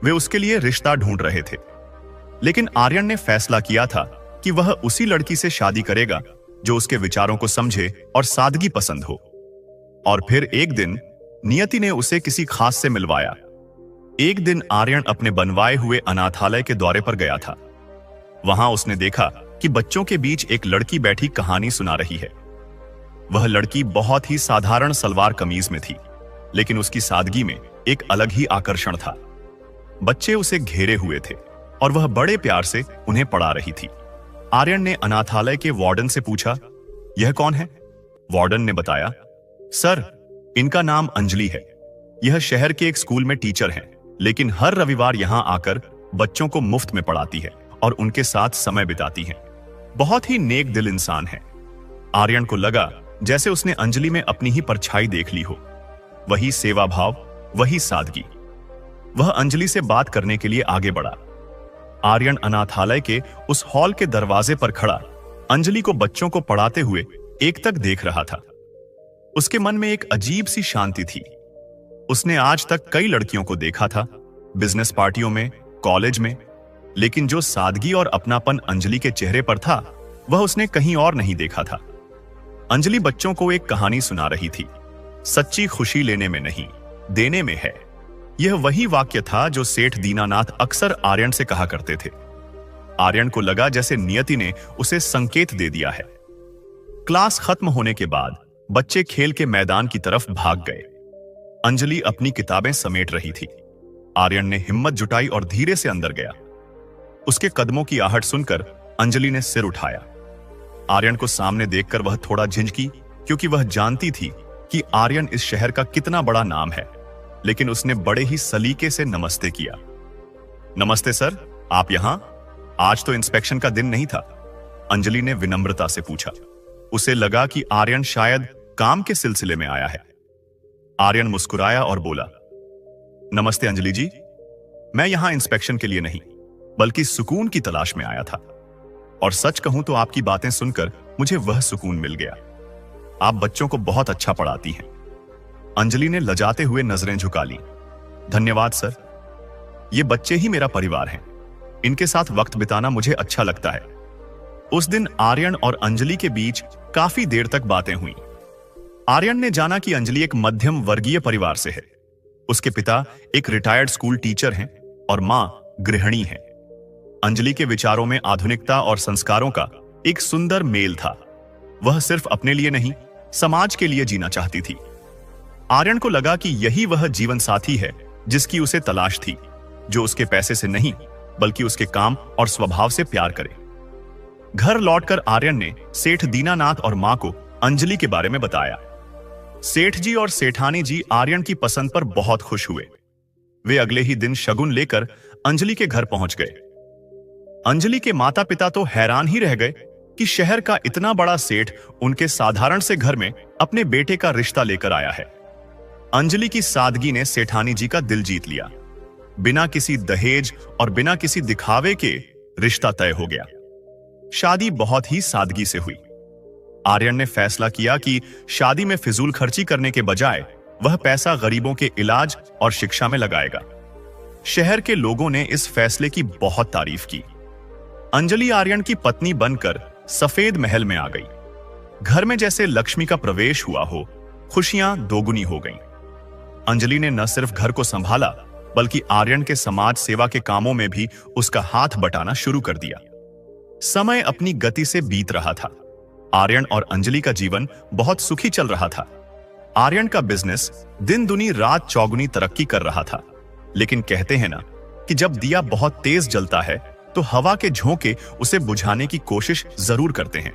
वे उसके लिए रिश्ता ढूंढ रहे थे, लेकिन आर्यन ने फैसला किया था कि वह उसी लड़की से शादी करेगा जो उसके विचारों को समझे और सादगी पसंद हो। और फिर एक दिन नियति ने उसे किसी खास से मिलवाया। एक दिन आर्यन अपने बनवाए हुए अनाथालय के दौरे पर गया था। वहां उसने देखा कि बच्चों के बीच एक लड़की बैठी कहानी सुना रही है। वह लड़की बहुत ही साधारण सलवार कमीज में थी, लेकिन उसकी सादगी में एक अलग ही आकर्षण था। बच्चे उसे घेरे हुए थे और वह बड़े प्यार से उन्हें पढ़ा रही थी। आर्यन ने अनाथालय के वार्डन से पूछा, यह कौन है? वार्डन ने बताया, सर, इनका नाम अंजलि है। यह शहर के एक स्कूल में टीचर हैं, लेकिन हर रविवार यहां आकर बच्चों को मुफ्त में पढ़ाती है और उनके साथ समय बिताती हैं। बहुत ही नेक दिल इंसान है। आर्यन को लगा जैसे उसने अंजलि में अपनी ही परछाई देख ली हो। वही सेवा भाव, वही सादगी। वह अंजलि से बात करने के लिए आगे बढ़ा। आर्यन अनाथालय के उस हॉल के दरवाजे पर खड़ा अंजलि को बच्चों को पढ़ाते हुए एकटक देख रहा था। उसके मन में एक अजीब सी शांति थी। उसने आज तक कई लड़कियों को देखा था, बिजनेस पार्टियों में, कॉलेज में, लेकिन जो सादगी और अपनापन अंजलि के चेहरे पर था, वह उसने कहीं और नहीं देखा था। अंजलि बच्चों को एक कहानी सुना रही थी। सच्ची खुशी लेने में नहीं, देने में है। यह वही वाक्य था जो सेठ दीनानाथ अक्सर आर्यन से कहा करते थे। आर्यन को लगा जैसे नियति ने उसे संकेत दे दिया है। क्लास खत्म होने के बाद बच्चे खेल के मैदान की तरफ भाग गए। अंजलि अपनी किताबें समेट रही थी। आर्यन ने हिम्मत जुटाई और धीरे से अंदर गया। उसके कदमों की आहट सुनकर अंजलि ने सिर उठाया। आर्यन को सामने देखकर वह थोड़ा झिझकी, क्योंकि वह जानती थी कि आर्यन इस शहर का कितना बड़ा नाम है। लेकिन उसने बड़े ही सलीके से नमस्ते किया। नमस्ते सर, आप यहां? आज तो इंस्पेक्शन का दिन नहीं था, अंजलि ने विनम्रता से पूछा। उसे लगा कि आर्यन शायद काम के सिलसिले में आया है। आर्यन मुस्कुराया और बोला, नमस्ते अंजलि जी, मैं यहां इंस्पेक्शन के लिए नहीं, बल्कि सुकून की तलाश में आया था। और सच कहूं तो आपकी बातें सुनकर मुझे वह सुकून मिल गया। आप बच्चों को बहुत अच्छा पढ़ाती हैं। अंजलि ने लजाते हुए नजरें झुका ली। धन्यवाद सर, ये बच्चे ही मेरा परिवार हैं। इनके साथ वक्त बिताना मुझे अच्छा लगता है। उस दिन आर्यन और अंजलि के बीच काफी देर तक बातें हुई। आर्यन ने जाना कि अंजलि एक मध्यम वर्गीय परिवार से है। उसके पिता एक रिटायर्ड स्कूल टीचर हैं और मां गृहिणी है। अंजलि के विचारों में आधुनिकता और संस्कारों का एक सुंदर मेल था। वह सिर्फ अपने लिए नहीं, समाज के लिए जीना चाहती थी। आर्यन को लगा कि यही वह जीवन साथी है जिसकी उसे तलाश थी, जो उसके पैसे से नहीं बल्कि उसके काम और स्वभाव से प्यार करे। घर लौटकर आर्यन ने सेठ दीनानाथ और मां को अंजलि के बारे में बताया। सेठ जी और सेठानी जी आर्यन की पसंद पर बहुत खुश हुए। वे अगले ही दिन शगुन लेकर अंजलि के घर पहुंच गए। अंजलि के माता पिता तो हैरान ही रह गए कि शहर का इतना बड़ा सेठ उनके साधारण से घर में अपने बेटे का रिश्ता लेकर आया है। अंजलि की सादगी ने सेठानी जी का दिल जीत लिया। बिना किसी दहेज और बिना किसी दिखावे के रिश्ता तय हो गया। शादी बहुत ही सादगी से हुई। आर्यन ने फैसला किया कि शादी में फिजूल खर्ची करने के बजाय वह पैसा गरीबों के इलाज और शिक्षा में लगाएगा। शहर के लोगों ने इस फैसले की बहुत तारीफ की। अंजलि आर्यन की पत्नी बनकर सफेद महल में आ गई। घर में जैसे लक्ष्मी का प्रवेश हुआ हो, खुशियां दोगुनी हो गईं। अंजलि ने न सिर्फ घर को संभाला, बल्कि आर्यन के समाज सेवा के कामों में भी उसका हाथ बटाना शुरू कर दिया। समय अपनी गति से बीत रहा था। आर्यन और अंजलि का जीवन बहुत सुखी चल रहा था। आर्यन का बिजनेस दिन दुनी रात चौगुनी तरक्की कर रहा था। लेकिन कहते हैं ना कि जब दिया बहुत तेज जलता है तो हवा के झोंके उसे बुझाने की कोशिश जरूर करते हैं।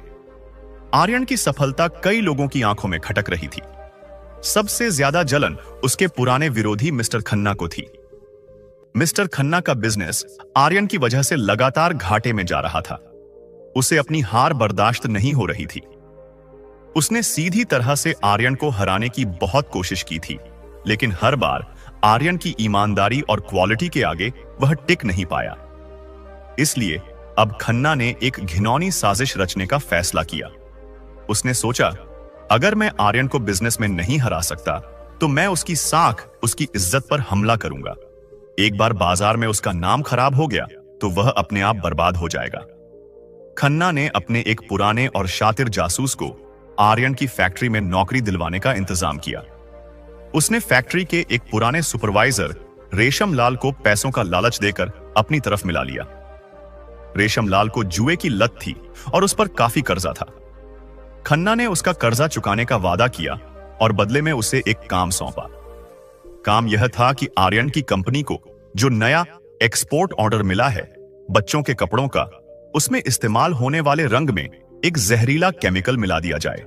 आर्यन की सफलता कई लोगों की आंखों में खटक रही थी। सबसे ज्यादा जलन उसके पुराने विरोधी मिस्टर खन्ना को थी। मिस्टर खन्ना का बिजनेस आर्यन की वजह से लगातार घाटे में जा रहा था। उसे अपनी हार बर्दाश्त नहीं हो रही थी। उसने सीधी तरह से आर्यन को हराने की बहुत कोशिश की थी, लेकिन हर बार आर्यन की ईमानदारी और क्वालिटी के आगे वह टिक नहीं पाया। इसलिए अब खन्ना ने एक घिनौनी साजिश रचने का फैसला किया। उसने सोचा, अगर मैं आर्यन को बिजनेस में नहीं हरा सकता तो मैं उसकी साख, उसकी इज्जत पर हमला करूंगा। एक बार बाजार में उसका नाम खराब हो गया तो वह अपने आप बर्बाद हो जाएगा। खन्ना ने अपने एक पुराने और शातिर जासूस को आर्यन की फैक्ट्री में नौकरी दिलवाने का इंतजाम किया। उसने फैक्ट्री के एक पुराने सुपरवाइजर रेशम लाल को पैसों का लालच देकर अपनी तरफ मिला लिया। रेशम लाल को जुए की लत थी और उस पर काफी कर्जा था। खन्ना ने उसका कर्जा चुकाने का वादा किया और बदले में उसे एक काम सौंपा। काम यह था कि आर्यन की कंपनी को जो नया एक्सपोर्ट ऑर्डर मिला है बच्चों के कपड़ों का, उसमें इस्तेमाल होने वाले रंग में एक जहरीला केमिकल मिला दिया जाए।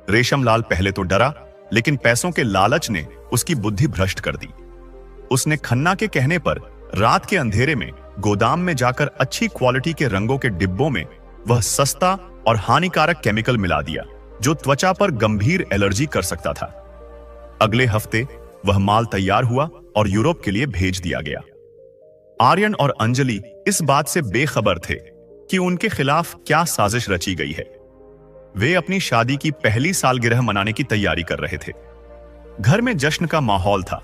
रेशमलाल पहले तो डरा, लेकिन पैसों के लालच ने उसकी बुद्धि भ्रष्ट कर दी। उसने खन्ना के कहने पर रात के अंधेरे में गोदाम में जाकर अच्छी क्वालिटी के रंगों के डिब्बों में वह सस्ता और हानिकारक केमिकल मिला दिया, जो त्वचा पर गंभीर एलर्जी कर सकता था। अगले हफ्ते वह माल तैयार हुआ और यूरोप के लिए भेज दिया गया। आर्यन और अंजलि इस बात से बेखबर थे कि उनके खिलाफ क्या साजिश रची गई है। वे अपनी शादी की पहली सालगिरह मनाने की तैयारी कर रहे थे। घर में जश्न का माहौल था,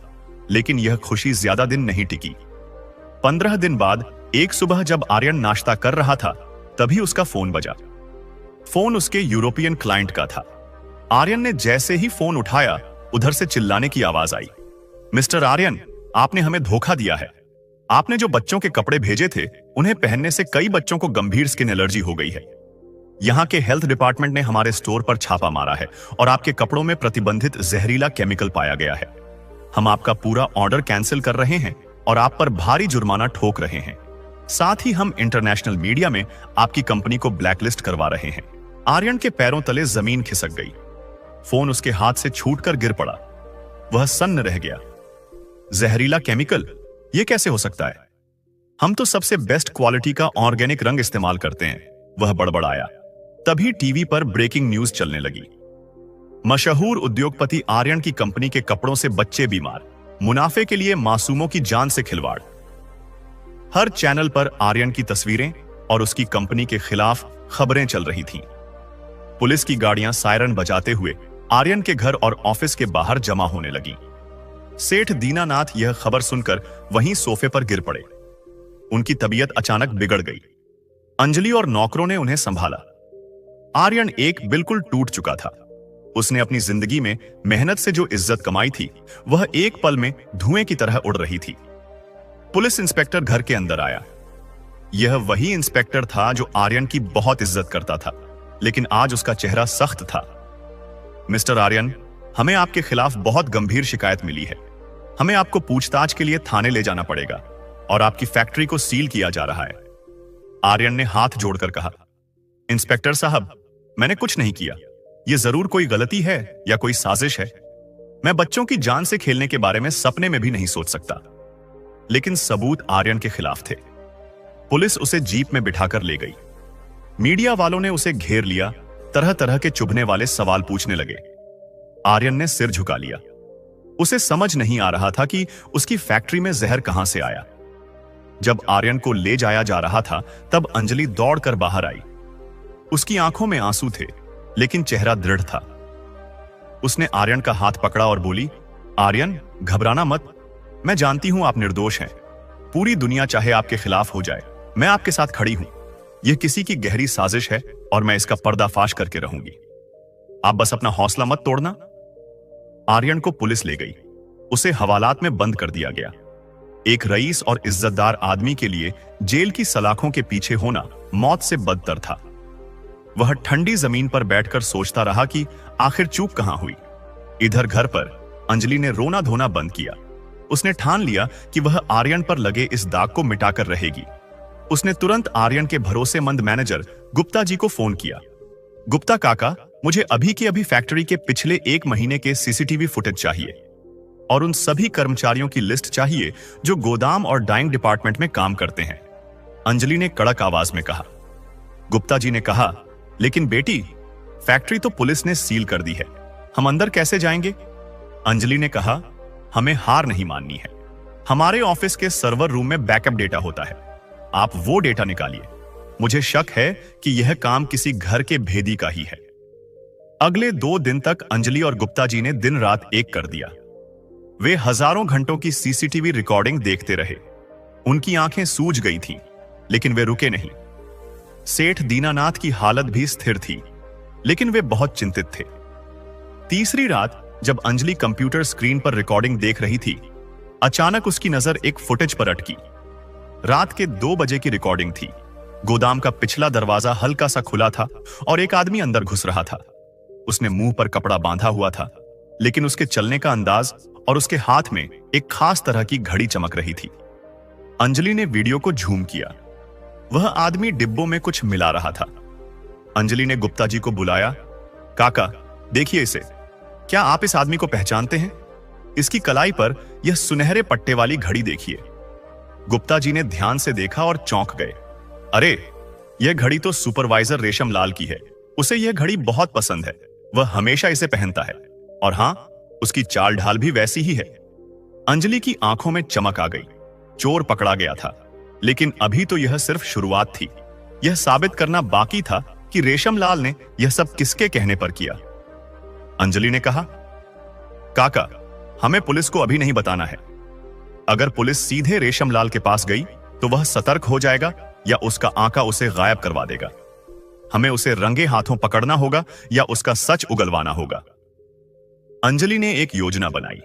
लेकिन यह खुशी ज्यादा दिन नहीं टिकी। 15 दिन बाद एक सुबह जब आर्यन नाश्ता कर रहा था, तभी उसका फोन बजा। फोन उसके यूरोपियन क्लाइंट का था। आर्यन ने जैसे ही फोन उठाया, उधर से चिल्लाने की आवाज आई, मिस्टर आर्यन, आपने हमें धोखा दिया है। आपने जो बच्चों के कपड़े भेजे थे, उन्हें पहनने से कई बच्चों को गंभीर स्किन एलर्जी हो गई है। यहाँ के हेल्थ डिपार्टमेंट ने हमारे स्टोर पर छापा मारा है और आपके कपड़ों में प्रतिबंधित जहरीला केमिकल पाया गया है। हम आपका पूरा ऑर्डर कैंसिल कर रहे हैं और आप पर भारी जुर्माना ठोक रहे हैं। साथ ही हम इंटरनेशनल मीडिया में आपकी कंपनी को ब्लैकलिस्ट करवा रहे हैं। आर्यन के पैरों तले जमीन खिसक गई। फोन उसके हाथ से छूटकर गिर पड़ा। वह सन्न रह गया। जहरीला केमिकल, यह कैसे हो सकता है? हम तो सबसे बेस्ट क्वालिटी का ऑर्गेनिक रंग इस्तेमाल करते हैं, वह बड़बड़ाया। तभी टीवी पर ब्रेकिंग न्यूज चलने लगी। मशहूर उद्योगपति आर्यन की कंपनी के कपड़ों से बच्चे बीमार, मुनाफे के लिए मासूमों की जान से खिलवाड़। हर चैनल पर आर्यन की तस्वीरें और उसकी कंपनी के खिलाफ खबरें चल रही थीं। पुलिस की गाड़ियां सायरन बजाते हुए आर्यन के घर और ऑफिस के बाहर जमा होने लगी। सेठ दीनानाथ यह खबर सुनकर वहीं सोफे पर गिर पड़े। उनकी तबीयत अचानक बिगड़ गई। अंजलि और नौकरों ने उन्हें संभाला। आर्यन एक बिल्कुल टूट चुका था। उसने अपनी जिंदगी में मेहनत से जो इज्जत कमाई थी, वह एक पल में धुएं की तरह उड़ रही थी। पुलिस इंस्पेक्टर घर के अंदर आया। यह वही इंस्पेक्टर था जो आर्यन की बहुत इज्जत करता था, लेकिन आज उसका चेहरा सख्त था। मिस्टर आर्यन, हमें आपके खिलाफ बहुत गंभीर शिकायत मिली है। हमें आपको पूछताछ के लिए थाने ले जाना पड़ेगा और आपकी फैक्ट्री को सील किया जा रहा है। आर्यन ने हाथ जोड़कर कहा, इंस्पेक्टर साहब, मैंने कुछ नहीं किया। यह जरूर कोई गलती है या कोई साजिश है। मैं बच्चों की जान से खेलने के बारे में सपने में भी नहीं सोच सकता। लेकिन सबूत आर्यन के खिलाफ थे। पुलिस उसे जीप में बिठाकर ले गई। मीडिया वालों ने उसे घेर लिया। तरह तरह के चुभने वाले सवाल पूछने लगे। आर्यन ने सिर झुका लिया। उसे समझ नहीं आ रहा था कि उसकी फैक्ट्री में जहर कहां से आया। जब आर्यन को ले जाया जा रहा था, तब अंजलि दौड़कर बाहर आई। उसकी आंखों में आंसू थे, लेकिन चेहरा दृढ़ था। उसने आर्यन का हाथ पकड़ा और बोली, आर्यन, घबराना मत। मैं जानती हूं आप निर्दोष हैं। पूरी दुनिया चाहे आपके खिलाफ हो जाए, मैं आपके साथ खड़ी हूं। यह किसी की गहरी साजिश है और मैं इसका पर्दाफाश करके रहूंगी। आप बस अपना हौसला मत तोड़ना। आर्यन को पुलिस ले गई। उसे हवालात में बंद कर दिया गया। एक रईस और इज्जतदार आदमी के लिए जेल की सलाखों के पीछे होना मौत से बदतर था। वह ठंडी जमीन पर बैठकर सोचता रहा कि आखिर चूक कहां हुई। इधर घर पर अंजलि ने रोना धोना बंद किया। उसने ठान लिया कि वह आर्यन पर लगे इस दाग को मिटाकर रहेगी। उसने तुरंत आर्यन के भरोसेमंद मैनेजर गुप्ता जी को फोन किया। गुप्ता काका, मुझे अभी के अभी फैक्ट्री के पिछले 1 महीने के सीसीटीवी फुटेज चाहिए और उन सभी कर्मचारियों की लिस्ट चाहिए जो गोदाम और डाइंग डिपार्टमेंट में काम करते हैं, अंजलि ने कड़क आवाज में कहा। गुप्ता जी ने कहा, लेकिन बेटी, फैक्ट्री तो पुलिस ने सील कर दी है, हम अंदर कैसे जाएंगे? अंजलि ने कहा, हमें हार नहीं माननी है। हमारे ऑफिस के सर्वर रूम में बैकअप डेटा होता है, आप वो डेटा निकालिए। मुझे शक है कि यह काम किसी घर के भेदी का ही है। अगले 2 दिन तक अंजलि और गुप्ता जी ने दिन रात एक कर दिया। वे हजारों घंटों की सीसीटीवी रिकॉर्डिंग देखते रहे। उनकी आंखें सूज गई थीं, लेकिन वे रुके नहीं। सेठ दीनानाथ की हालत भी स्थिर थी, लेकिन वे बहुत चिंतित थे। तीसरी रात जब अंजलि कंप्यूटर स्क्रीन पर रिकॉर्डिंग देख रही थी, अचानक उसकी नजर एक फुटेज पर अटकी। रात के 2 बजे की रिकॉर्डिंग थी। गोदाम का पिछला दरवाजा हल्का सा खुला था और एक आदमी अंदर घुस रहा था। उसने मुंह पर कपड़ा बांधा हुआ था, लेकिन उसके चलने का अंदाज और उसके हाथ में एक खास तरह की घड़ी चमक रही थी। अंजलि ने वीडियो को झूम किया। वह आदमी डिब्बों में कुछ मिला रहा था। अंजलि ने गुप्ता जी को बुलाया। काका, देखिए इसे। क्या आप इस आदमी को पहचानते हैं? इसकी कलाई पर यह सुनहरे पट्टे वाली घड़ी देखिए। गुप्ता जी ने ध्यान से देखा और चौंक गए। अरे, यह घड़ी तो सुपरवाइजर रेशम लाल की है। उसे यह घड़ी बहुत पसंद है। वह हमेशा इसे पहनता है और हां, उसकी चाल ढाल भी वैसी ही है। अंजलि की आंखों में चमक आ गई। चोर पकड़ा गया था, लेकिन अभी तो यह सिर्फ शुरुआत थी। यह साबित करना बाकी था कि रेशम लाल ने यह सब किसके कहने पर किया। अंजलि ने कहा, काका, हमें पुलिस को अभी नहीं बताना है। अगर पुलिस सीधे रेशम लाल के पास गई तो वह सतर्क हो जाएगा या उसका आका उसे गायब करवा देगा। हमें उसे रंगे हाथों पकड़ना होगा या उसका सच उगलवाना होगा। अंजलि ने एक योजना बनाई।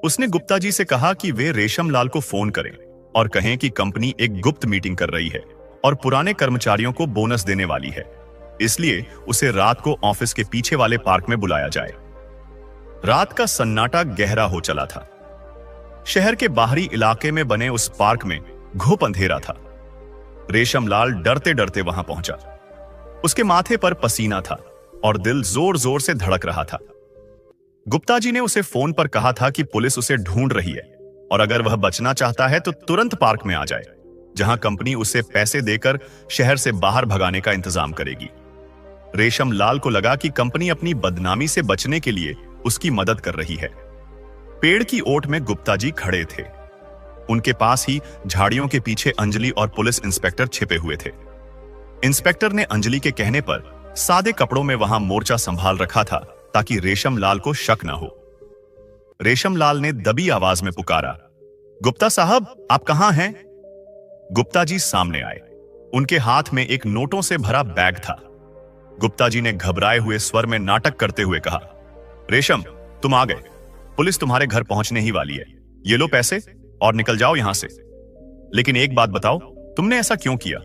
उसने गुप्ता जी से कहा कि वे रेशम लाल को फोन करें और कहें कि कंपनी एक गुप्त मीटिंग कर रही है और पुराने कर्मचारियों को बोनस देने वाली है, इसलिए उसे रात को ऑफिस के पीछे वाले पार्क में बुलाया जाए। रात का सन्नाटा गहरा हो चला था। शहर के बाहरी इलाके में बने उस पार्क में घुप अंधेरा था। रेशम लाल डरते डरते वहां पहुंचा। उसके माथे पर पसीना था और दिल जोर जोर से धड़क रहा था। गुप्ता जी ने उसे फोन पर कहा था कि पुलिस उसे ढूंढ रही है और अगर वह बचना चाहता है तो तुरंत पार्क में आ जाए, जहां कंपनी उसे पैसे देकर शहर से बाहर भगाने का इंतजाम करेगी। रेशम लाल को लगा कि कंपनी अपनी बदनामी से बचने के लिए उसकी मदद कर रही है। पेड़ की ओट में गुप्ता जी खड़े थे। उनके पास ही झाड़ियों के पीछे अंजलि और पुलिस इंस्पेक्टर छिपे हुए थे। इंस्पेक्टर ने अंजलि के कहने पर सादे कपड़ों में वहां मोर्चा संभाल रखा था ताकि रेशम लाल को शक न हो। रेशम लाल ने दबी आवाज में पुकारा, गुप्ता साहब, आप कहां हैं? गुप्ता जी सामने आए। उनके हाथ में एक नोटों से भरा बैग था। गुप्ता जी ने घबराए हुए स्वर में नाटक करते हुए कहा, रेशम, तुम आ गए। पुलिस तुम्हारे घर पहुंचने ही वाली है। ये लो पैसे और निकल जाओ यहां से। लेकिन एक बात बताओ, तुमने ऐसा क्यों किया?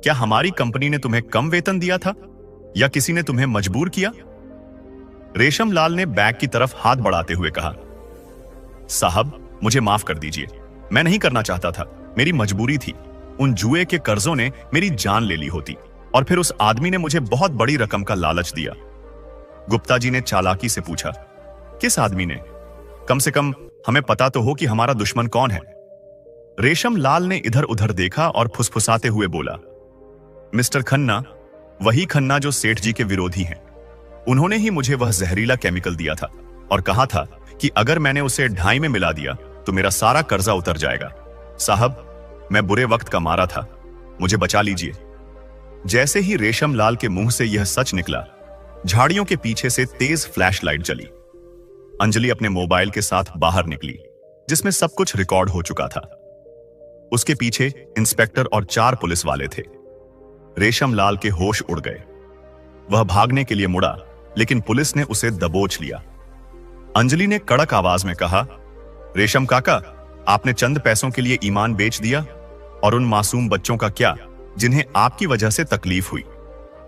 क्या हमारी कंपनी ने तुम्हें कम वेतन दिया था या किसी ने तुम्हें मजबूर किया? रेशम लाल ने बैग की तरफ हाथ बढ़ाते हुए कहा, साहब, मुझे माफ कर दीजिए। मैं नहीं करना चाहता था, मेरी मजबूरी थी। उन जुए के कर्जों ने मेरी जान ले ली होती और फिर उस आदमी ने मुझे बहुत बड़ी रकम का लालच दिया। गुप्ता जी ने चालाकी से पूछा, किस आदमी ने? कम से कम हमें पता तो हो कि हमारा दुश्मन कौन है। रेशम लाल ने इधर उधर देखा और फुसफुसाते हुए बोला, मिस्टर खन्ना, वही खन्ना जो सेठ जी के विरोधी हैं। उन्होंने ही मुझे वह जहरीला केमिकल दिया था और कहा था कि अगर मैंने उसे ढाई में मिला दिया तो मेरा सारा कर्जा उतर जाएगा। साहब, मैं बुरे वक्त का मारा था, मुझे बचा लीजिए। जैसे ही रेशम लाल के मुंह से यह सच निकला, झाड़ियों के पीछे से तेज फ्लैशलाइट जली। अंजलि अपने मोबाइल के साथ बाहर निकली, जिसमें सब कुछ रिकॉर्ड हो चुका था। उसके पीछे इंस्पेक्टर और 4 पुलिस वाले थे। रेशम लाल के होश उड़ गए। वह भागने के लिए मुड़ा, लेकिन पुलिस ने उसे दबोच लिया। अंजलि ने कड़क आवाज में कहा, रेशम काका, आपने चंद पैसों के लिए ईमान बेच दिया, और उन मासूम बच्चों का क्या जिन्हें आपकी वजह से तकलीफ हुई?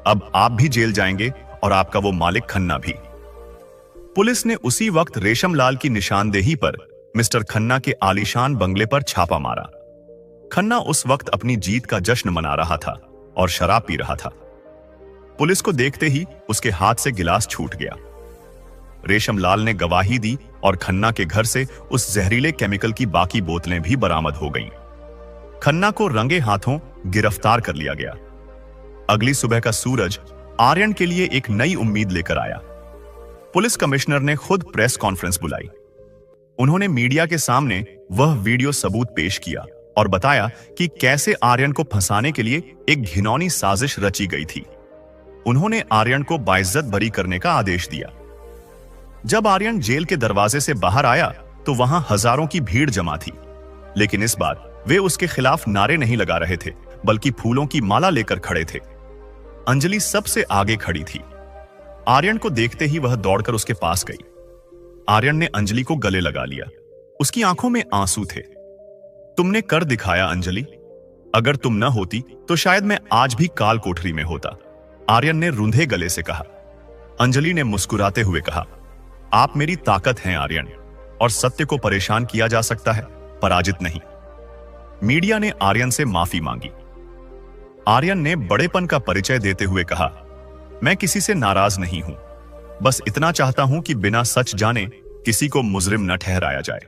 अब आप भी जेल जाएंगे और आपका वो मालिक खन्ना भी। पुलिस ने उसी वक्त रेशम लाल की निशानदेही पर मिस्टर खन्ना के आलीशान बंगले पर छापा मारा। खन्ना उस वक्त अपनी जीत का जश्न मना रहा था और शराब पी रहा था। पुलिस को देखते ही उसके हाथ से गिलास छूट गया। रेशम लाल ने गवाही दी और खन्ना के घर से उस जहरीले केमिकल की बाकी बोतलें भी बरामद हो गईं। खन्ना को रंगे हाथों गिरफ्तार कर लिया गया। अगली सुबह का सूरज आर्यन के लिए एक नई उम्मीद लेकर आया। पुलिस कमिश्नर ने खुद प्रेस कॉन्फ्रेंस बुलाई। उन्होंने मीडिया के सामने वह वीडियो सबूत पेश किया और बताया कि कैसे आर्यन को फंसाने के लिए एक घिनौनी साजिश रची गई थी। उन्होंने आर्यन को बाइज्जत बरी करने का आदेश दिया। जब आर्यन जेल के दरवाजे से बाहर आया तो वहां हजारों की भीड़ जमा थी, लेकिन इस बार वे उसके खिलाफ नारे नहीं लगा रहे थे, बल्कि फूलों की माला लेकर खड़े थे। अंजलि सबसे आगे खड़ी थी। आर्यन को देखते ही वह दौड़कर उसके पास गई। आर्यन ने अंजलि को गले लगा लिया। उसकी आंखों में आंसू थे। तुमने कर दिखाया अंजलि। अगर तुम न होती तो शायद मैं आज भी काल कोठरी में होता, आर्यन ने रूंधे गले से कहा। अंजलि ने मुस्कुराते हुए कहा, आप मेरी ताकत हैं आर्यन, और सत्य को परेशान किया जा सकता है, पराजित नहीं। मीडिया ने आर्यन से माफी मांगी। आर्यन ने बड़ेपन का परिचय देते हुए कहा, मैं किसी से नाराज नहीं हूं, बस इतना चाहता हूं कि बिना सच जाने किसी को मुजरिम न ठहराया जाए।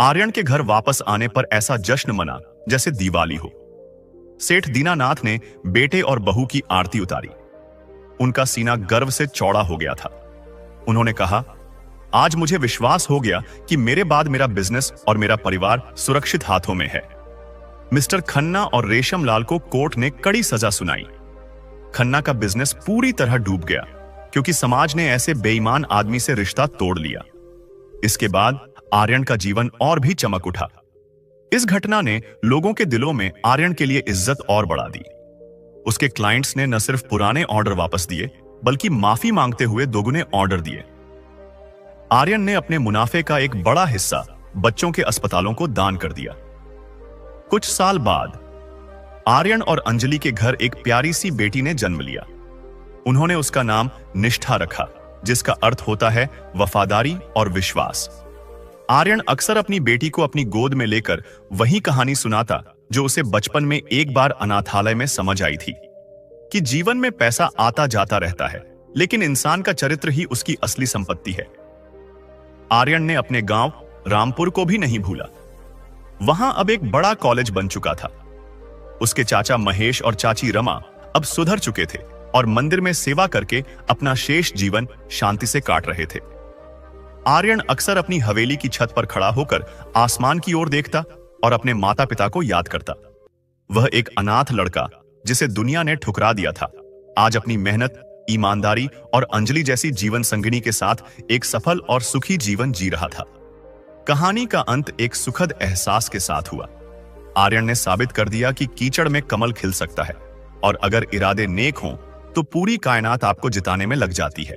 आर्यन के घर वापस आने पर ऐसा जश्न मना जैसे दिवाली हो। सेठ दीनानाथ ने बेटे और बहू की आरती उतारी। उनका सीना गर्व से चौड़ा हो गया था। उन्होंने कहा, आज मुझे विश्वास हो गया कि मेरे बाद मेरा बिजनेस और मेरा परिवार सुरक्षित हाथों में है। मिस्टर खन्ना और रेशम लाल को कोर्ट ने कड़ी सजा सुनाई। खन्ना का बिजनेस पूरी तरह डूब गया क्योंकि समाज ने ऐसे बेईमान आदमी से रिश्ता तोड़ लिया। इसके बाद आर्यन का जीवन और भी चमक उठा। इस घटना ने लोगों के दिलों में आर्यन के लिए इज्जत और बढ़ा दी। उसके क्लाइंट्स ने न सिर्फ पुराने ऑर्डर वापस दिए, बल्कि माफी मांगते हुए दोगुने ऑर्डर दिए। आर्यन ने अपने मुनाफे का एक बड़ा हिस्सा बच्चों के अस्पतालों को दान कर दिया। कुछ साल बाद आर्यन और अंजलि के घर एक प्यारी सी बेटी ने जन्म लिया। उन्होंने उसका नाम निष्ठा रखा, जिसका अर्थ होता है वफादारी और विश्वास। आर्यन अक्सर अपनी बेटी को अपनी गोद में लेकर वही कहानी सुनाता जो उसे बचपन में एक बार अनाथालय में समझ आई थी, कि जीवन में पैसा आता जाता रहता है, लेकिन इंसान का चरित्र ही उसकी असली संपत्ति है। आर्यन ने अपने गांव रामपुर को भी नहीं भूला। वहां अब एक बड़ा कॉलेज बन चुका था। उसके चाचा महेश और चाची रमा अब सुधर चुके थे और मंदिर में सेवा करके अपना शेष जीवन शांति से काट रहे थे। आर्यन अक्सर अपनी हवेली की छत पर खड़ा होकर आसमान की ओर देखता और अपने माता पिता को याद करता। वह एक अनाथ लड़का जिसे दुनिया ने ठुकरा दिया था, आज अपनी मेहनत, ईमानदारी और अंजलि जैसी जीवन संगिनी के साथ एक सफल और सुखी जीवन जी रहा था। कहानी का अंत एक सुखद एहसास के साथ हुआ। आर्यन ने साबित कर दिया कि कीचड़ में कमल खिल सकता है और अगर इरादे नेक हों तो पूरी कायनात आपको जिताने में लग जाती है।